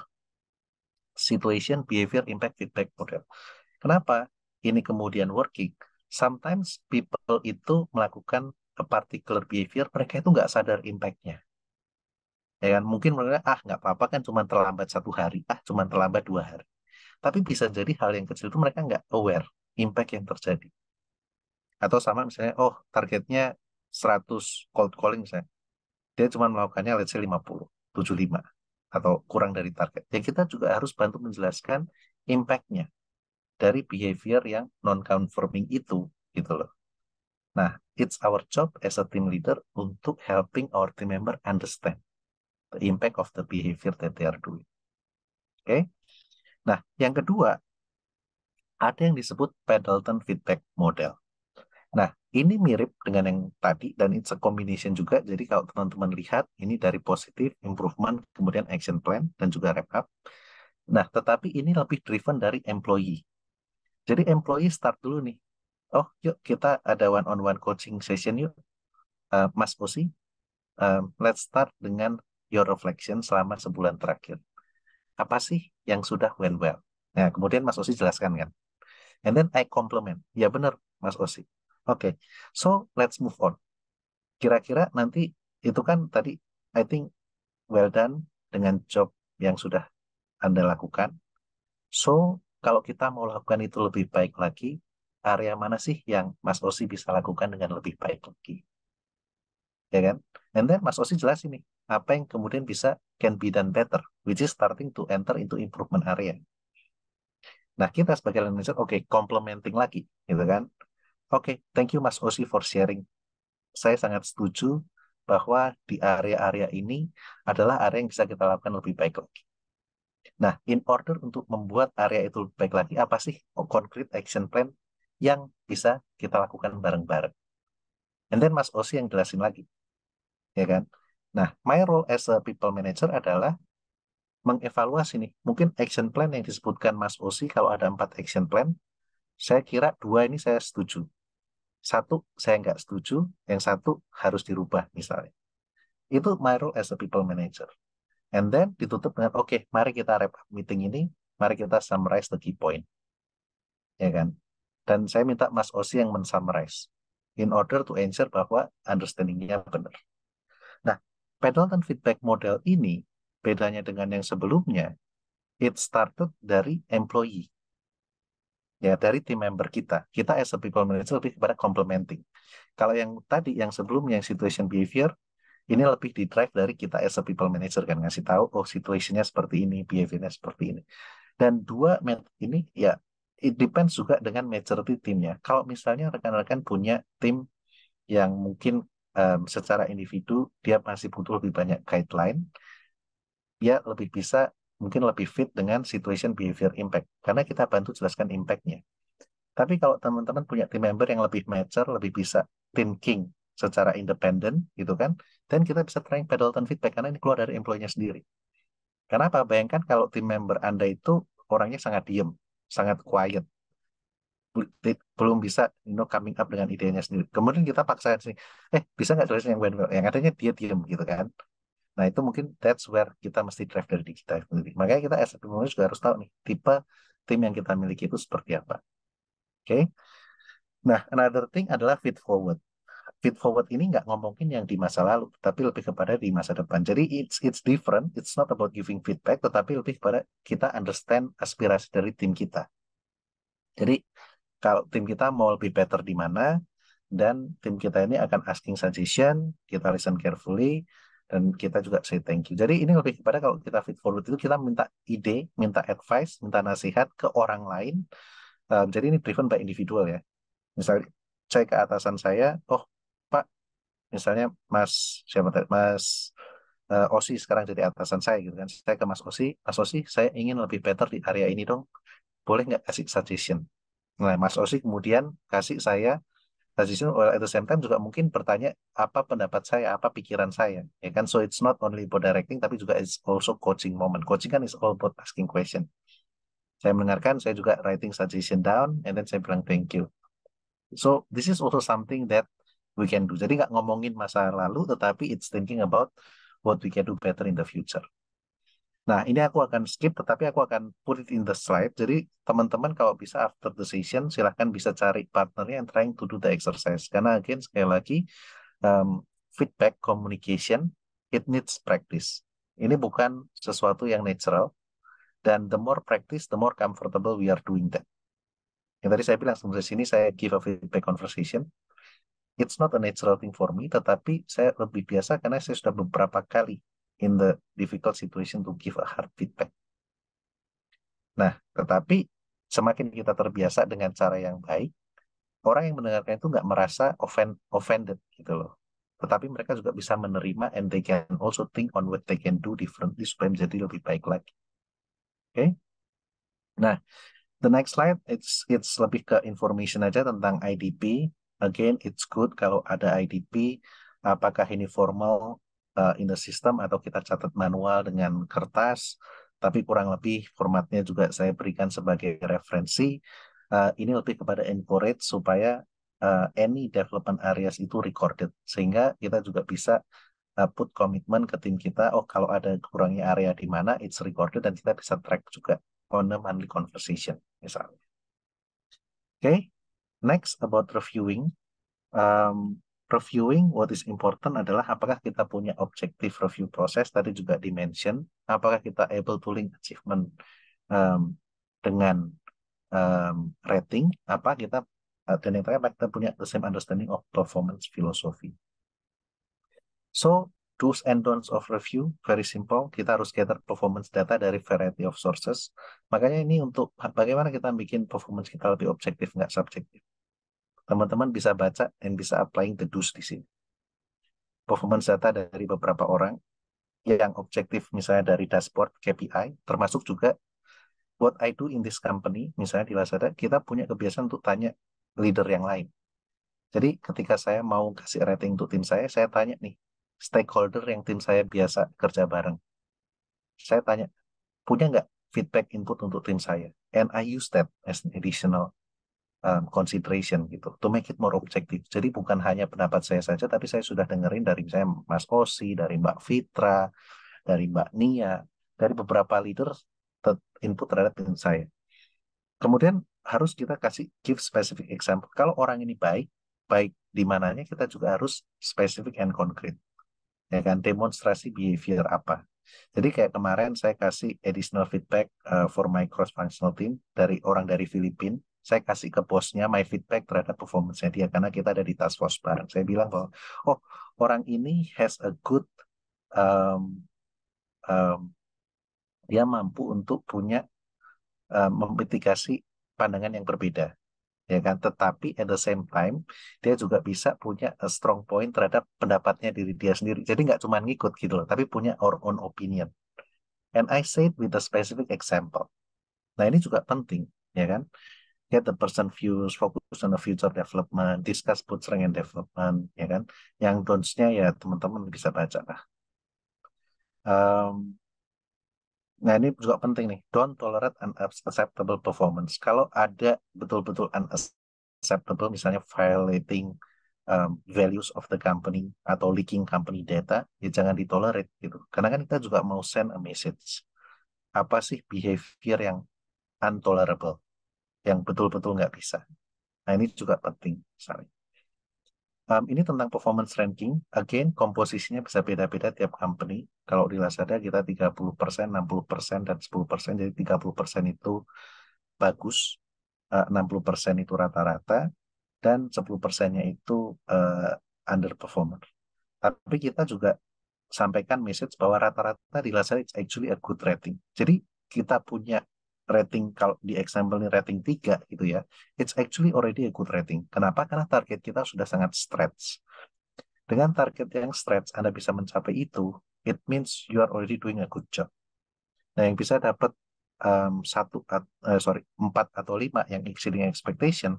situation behavior impact feedback model. Kenapa ini kemudian working? Sometimes people itu melakukan a particular behavior, mereka itu nggak sadar impact-nya. Ya kan? Mungkin mereka, nggak apa-apa kan cuma terlambat 1 hari, cuma terlambat 2 hari. Tapi bisa jadi hal yang kecil itu mereka nggak aware impact yang terjadi. Atau sama misalnya, targetnya 100 cold calling misalnya. Dia cuma melakukannya let's say 50, 75, atau kurang dari target. Ya kita juga harus bantu menjelaskan impact-nya dari behavior yang non-conforming itu, gitu loh. Nah, it's our job as a team leader untuk helping our team member understand the impact of the behavior that they are doing. Oke? Nah, yang kedua, ada yang disebut Pendleton Feedback Model. Nah, ini mirip dengan yang tadi dan it's a combination juga. Jadi kalau teman-teman lihat, ini dari positive, improvement, kemudian action plan, dan juga wrap up. Nah, tetapi ini lebih driven dari employee. Jadi employee start dulu nih. Yuk kita ada one-on-one coaching session yuk. Mas Osi, let's start dengan your reflection selama sebulan terakhir. Apa sih yang sudah went well? Nah, kemudian Mas Osi jelaskan kan. And then I compliment. Ya benar, Mas Osi. Oke, so let's move on. Kira-kira nanti itu kan tadi I think well done dengan job yang sudah Anda lakukan. So, kalau kita mau lakukan itu lebih baik lagi, area mana sih yang Mas Osi bisa lakukan dengan lebih baik lagi? Ya kan? And then Mas Osi jelas ini, apa yang kemudian bisa can be done better, which is starting to enter into improvement area. Nah, kita sebagai manager, complementing lagi, gitu kan? Thank you Mas Osi for sharing. Saya sangat setuju bahwa di area-area ini adalah area yang bisa kita lakukan lebih baik lagi. Nah, in order untuk membuat area itu lebih baik lagi, apa sih concrete action plan yang bisa kita lakukan bareng-bareng? And then Mas Osi yang jelasin lagi, ya kan? Nah, my role as a people manager adalah mengevaluasi nih. Mungkin action plan yang disebutkan Mas Osi, kalau ada 4 action plan, saya kira 2 ini saya setuju. 1 saya nggak setuju, yang 1 harus dirubah misalnya. Itu my role as a people manager. And then ditutup dengan, mari kita wrap up meeting ini, mari kita summarize the key point. Ya kan? Dan saya minta Mas Osi yang men-summarize in order to ensure bahwa understanding-nya benar. Nah, Pendleton Feedback Model ini, bedanya dengan yang sebelumnya, it started dari employee. Ya, dari tim member kita. Kita as a people manager lebih kepada complementing. Kalau yang tadi, yang sebelumnya, yang situation behavior, ini lebih di drive dari kita as a people manager kan, ngasih tahu, situationnya seperti ini, behaviornya seperti ini. Dan 2 ini ya, it depends juga dengan maturity timnya. Kalau misalnya rekan-rekan punya tim yang mungkin secara individu, dia masih butuh lebih banyak guideline, dia lebih bisa, mungkin lebih fit dengan situation behavior impact. Karena kita bantu jelaskan impact-nya. Tapi kalau teman-teman punya tim member yang lebih mature, lebih bisa thinking secara independen, gitu kan, dan kita bisa trying Pendleton Feedback, karena ini keluar dari employee-nya sendiri. Kenapa? Bayangkan kalau tim member Anda itu orangnya sangat diem, sangat quiet, belum bisa coming up dengan idenya sendiri. Kemudian kita paksa sini, bisa nggak tulisan yang well, yang adanya dia diem gitu kan. Nah itu mungkin that's where kita mesti drive dari diri kita sendiri. Makanya kita as a pemimpin juga harus tahu nih, tipe tim yang kita miliki itu seperti apa. Oke. Nah, another thing adalah feed forward. Feed forward ini nggak ngomongin yang di masa lalu, tapi lebih kepada di masa depan. Jadi it's different. It's not about giving feedback, tetapi lebih kepada kita understand aspirasi dari tim kita. Jadi kalau tim kita mau lebih better di mana, dan tim kita ini akan asking suggestion, kita listen carefully, dan kita juga say thank you. Jadi ini lebih kepada kalau kita feed forward itu kita minta ide, minta advice, minta nasihat ke orang lain. Jadi ini driven by individual ya. Misalnya saya ke atasan saya, Pak, misalnya siapa tadi, Mas Osi sekarang jadi atasan saya gitu kan. Saya ke Mas Osi, saya ingin lebih better di area ini dong. Boleh nggak kasih suggestion? Nah, Mas Osi kemudian kasih saya suggestion, at the same time juga mungkin bertanya apa pendapat saya, apa pikiran saya, ya kan? So it's not only about directing, tapi juga it's also coaching moment. Coaching kan is all about asking question. Saya mendengarkan, saya juga writing suggestion down, and then saya bilang thank you. So this is also something that we can do. Jadi nggak ngomongin masa lalu, tetapi it's thinking about what we can do better in the future. Nah, ini aku akan skip, tetapi aku akan put it in the slide. Jadi teman-teman kalau bisa after the session, silahkan bisa cari partnernya yang trying to do the exercise. Karena again, sekali lagi, feedback communication, it needs practice. Ini bukan sesuatu yang natural. Dan the more practice, the more comfortable we are doing that. Yang tadi saya bilang, sebelum sini saya give a feedback conversation. It's not a natural thing for me, tetapi saya lebih biasa karena saya sudah beberapa kali in the difficult situation to give a hard feedback. Nah, tetapi semakin kita terbiasa dengan cara yang baik, orang yang mendengarkan itu nggak merasa offended gitu loh. Tetapi mereka juga bisa menerima and they can also think on what they can do differently supaya menjadi lebih baik lagi. Oke? Nah, the next slide, it's lebih ke information aja tentang IDP. Again, it's good kalau ada IDP, apakah ini formal in the system atau kita catat manual dengan kertas, tapi kurang lebih formatnya juga saya berikan sebagai referensi. Ini lebih kepada encourage supaya any development areas itu recorded, sehingga kita juga bisa put komitmen ke tim kita, oh kalau ada kurangnya area di mana, it's recorded dan kita bisa track juga on a monthly conversation misalnya. Okay, next about reviewing. Reviewing, what is important adalah apakah kita punya objective review process, tadi juga dimention, apakah kita able to link achievement dengan rating, apa kita, dan yang terakhir kita punya the same understanding of performance philosophy. So, do's and don'ts of review, very simple. Kita harus gather performance data dari variety of sources. Makanya ini untuk bagaimana kita bikin performance kita lebih objektif, nggak subjektif. Teman-teman bisa baca dan bisa applying the do's di sini. Performance data dari beberapa orang yang objektif, misalnya dari dashboard KPI, termasuk juga what I do in this company, misalnya di Lazada, kita punya kebiasaan untuk tanya leader yang lain. Jadi ketika saya mau kasih rating untuk tim saya tanya nih, stakeholder yang tim saya biasa kerja bareng. Saya tanya, punya nggak feedback input untuk tim saya? And I use that as an additional consideration gitu, to make it more objective. Jadi bukan hanya pendapat saya saja, tapi saya sudah dengerin dari misalnya Mas Osi, dari Mbak Fitra, dari Mbak Nia, dari beberapa leader input terhadap tim saya. Kemudian harus kita give specific example. Kalau orang ini baik di mananya, kita juga harus specific and concrete. Ya kan, demonstrasi behavior apa. Jadi kayak kemarin saya kasih additional feedback for my cross-functional team dari orang dari Filipina. Saya kasih ke bosnya my feedback terhadap performance-nya dia karena kita ada di task force bareng. Saya bilang bahwa, oh orang ini has a good, dia mampu untuk punya memitigasi pandangan yang berbeda. Ya kan, tetapi at the same time dia juga bisa punya a strong point terhadap pendapatnya diri dia sendiri. Jadi nggak cuma ngikut gitu loh, tapi punya our own opinion. And I say it with a specific example. Nah ini juga penting, ya kan? Get the person views, focus on the future development, discuss both strength and development, ya kan? Yang don'ts-nya ya teman-teman bisa baca lah. Nah ini juga penting nih, don't tolerate unacceptable performance. Kalau ada betul-betul unacceptable, misalnya violating values of the company atau leaking company data, ya jangan ditolerate gitu. Karena kan kita juga mau send a message. Apa sih behavior yang intolerable, yang betul-betul nggak bisa. Nah ini juga penting. Misalnya. Ini tentang performance ranking. Again, komposisinya bisa beda-beda tiap company. Kalau di Lazada kita 30%, 60%, dan 10%. Jadi 30% itu bagus, 60% itu rata-rata, dan 10%-nya itu underperformer. Tapi kita juga sampaikan message bahwa rata-rata di Lazada it's actually a good rating. Jadi kita punya rating, kalau di example ini rating 3 gitu ya, it's actually already a good rating. Kenapa? Karena target kita sudah sangat stretch. Dengan target yang stretch, Anda bisa mencapai itu, it means you are already doing a good job. Nah, yang bisa dapat 4 atau 5 yang exceeding expectation,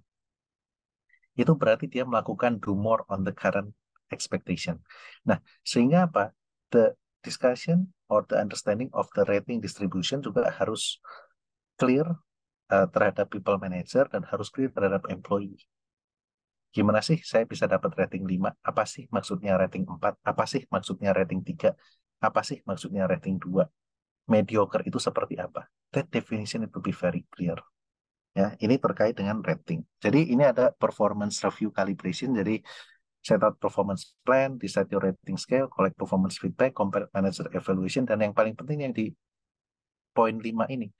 itu berarti dia melakukan do more on the current expectation. Nah, sehingga apa? The discussion or the understanding of the rating distribution juga harus clear terhadap people manager dan harus clear terhadap employee. Gimana sih saya bisa dapat rating 5? Apa sih maksudnya rating 4? Apa sih maksudnya rating 3? Apa sih maksudnya rating 2? Mediocre itu seperti apa? That definition it will be very clear. Ya, ini terkait dengan rating. Jadi ini ada performance review calibration. Jadi set out performance plan, decide your rating scale, collect performance feedback, compare manager evaluation, dan yang paling penting yang di poin 5 ini.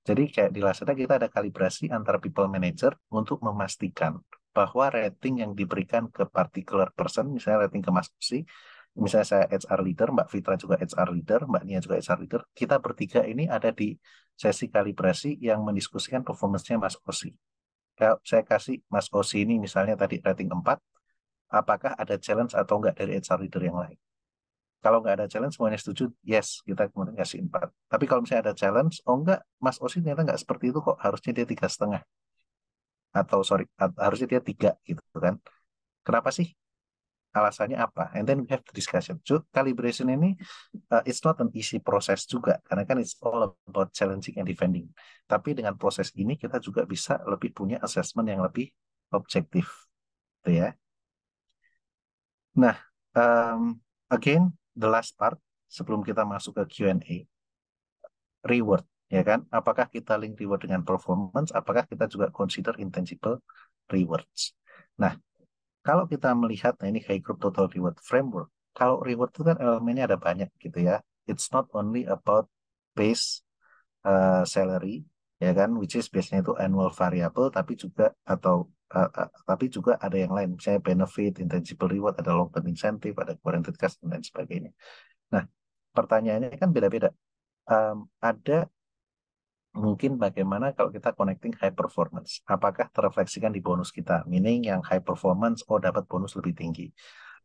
Jadi kayak di Lazada kita ada kalibrasi antara people manager untuk memastikan bahwa rating yang diberikan ke particular person, misalnya rating ke Mas Osi, misalnya saya HR leader, Mbak Fitra juga HR leader, Mbak Nia juga HR leader, kita bertiga ini ada di sesi kalibrasi yang mendiskusikan performance-nya Mas Osi. Kalau saya kasih Mas Osi ini misalnya tadi rating 4, apakah ada challenge atau enggak dari HR leader yang lain? Kalau nggak ada challenge, semuanya setuju, yes, kita kemudian kasih 4. Tapi kalau misalnya ada challenge, oh enggak, Mas Osi ternyata nggak seperti itu kok, harusnya dia 3,5. Atau sorry, harusnya dia 3 gitu kan. Kenapa sih? Alasannya apa? And then we have the discussion. So, calibration ini, it's not an easy process juga, karena kan it's all about challenging and defending. Tapi dengan proses ini, kita juga bisa lebih punya assessment yang lebih objektif. Gitu ya. Nah, again, the last part, sebelum kita masuk ke Q&A, reward, ya kan? Apakah kita link reward dengan performance? Apakah kita juga consider intangible rewards? Nah, kalau kita melihat, nah ini high group total reward framework. Kalau reward itu kan elemennya ada banyak gitu ya. It's not only about base salary, ya kan, which is biasanya itu annual variable, tapi juga tapi juga ada yang lain, misalnya benefit, intangible reward, ada long term incentive, ada guaranteed cash dan lain sebagainya. Nah, pertanyaannya kan beda-beda. Ada mungkin bagaimana kalau kita connecting high performance, apakah terrefleksikan di bonus kita, meaning yang high performance, oh dapat bonus lebih tinggi.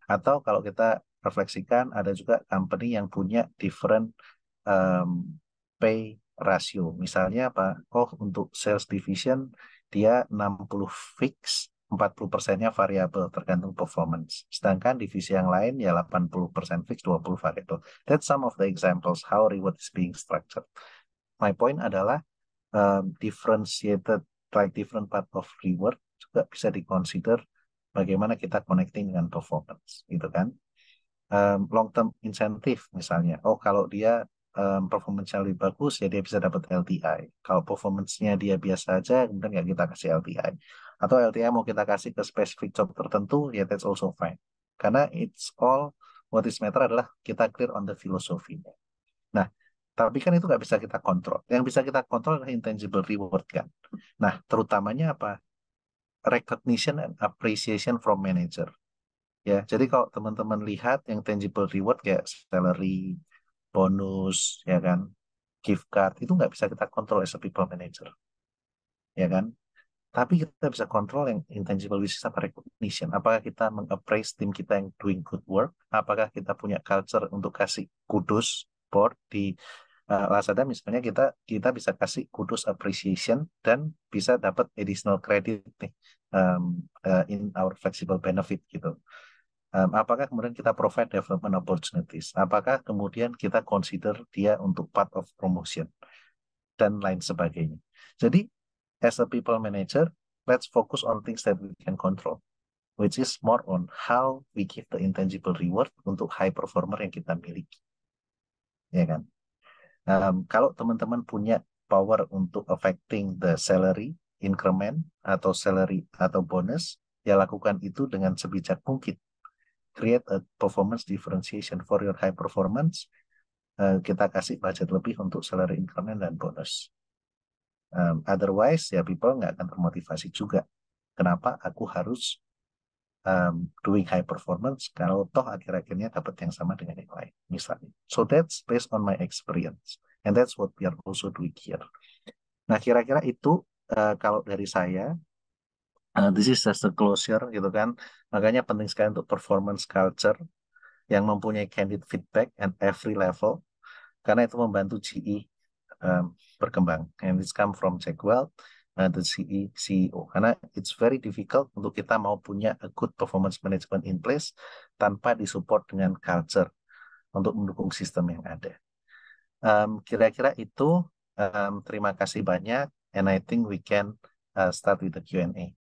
Atau kalau kita refleksikan, ada juga company yang punya different pay ratio. Misalnya apa? Oh, untuk sales division dia 60 fix, 40%-nya variabel tergantung performance. Sedangkan divisi yang lain ya 80% fix, 20 variabel. That's some of the examples how reward is being structured. My point adalah differentiated, like different part of reward juga bisa diconsider bagaimana kita connecting dengan performance, gitu kan? Long term incentive misalnya, oh kalau dia performance-nya lebih bagus ya dia bisa dapat LTI. Kalau performance-nya dia biasa aja, kemudian ya kita kasih LTI. Atau LTI mau kita kasih ke spesifik job tertentu, ya that's also fine. Karena it's all what is matter adalah kita clear on the philosophy. Nah, tapi kan itu nggak bisa kita kontrol. Yang bisa kita kontrol adalah intangible reward kan. Nah, terutamanya apa? Recognition and appreciation from manager. Ya, jadi kalau teman-teman lihat yang tangible reward kayak salary, bonus, ya kan, gift card, itu nggak bisa kita kontrol as a people manager. Ya kan? Tapi kita bisa kontrol yang intangible, which is apa? Recognition. Apakah kita meng-appraise tim kita yang doing good work? Apakah kita punya culture untuk kasih kudus board di Lazada misalnya kita bisa kasih kudus appreciation dan bisa dapat additional credit nih in our flexible benefit gitu. Apakah kemudian kita provide development opportunities? Apakah kemudian kita consider dia untuk part of promotion dan lain sebagainya? Jadi as a people manager, let's focus on things that we can control, which is more on how we give the intangible reward untuk high performer yang kita miliki, ya kan? Kalau teman-teman punya power untuk affecting the salary increment atau salary atau bonus, ya lakukan itu dengan sebijak mungkin. Create a performance differentiation for your high performance. Kita kasih budget lebih untuk salary increment dan bonus. Otherwise, ya people nggak akan termotivasi juga. Kenapa aku harus doing high performance kalau toh akhir-akhirnya dapat yang sama dengan yang lain, misalnya. So that's based on my experience. And that's what we are also doing here. Nah, kira-kira itu kalau dari saya. This is just a closure gitu kan. Makanya penting sekali untuk performance culture yang mempunyai candid feedback at every level, karena itu membantu GE berkembang. And this come from Jack Welch, the CEO. Karena it's very difficult untuk kita mau punya a good performance management in place tanpa disupport dengan culture untuk mendukung sistem yang ada. Kira-kira itu. Terima kasih banyak, and I think we can start with the Q&A.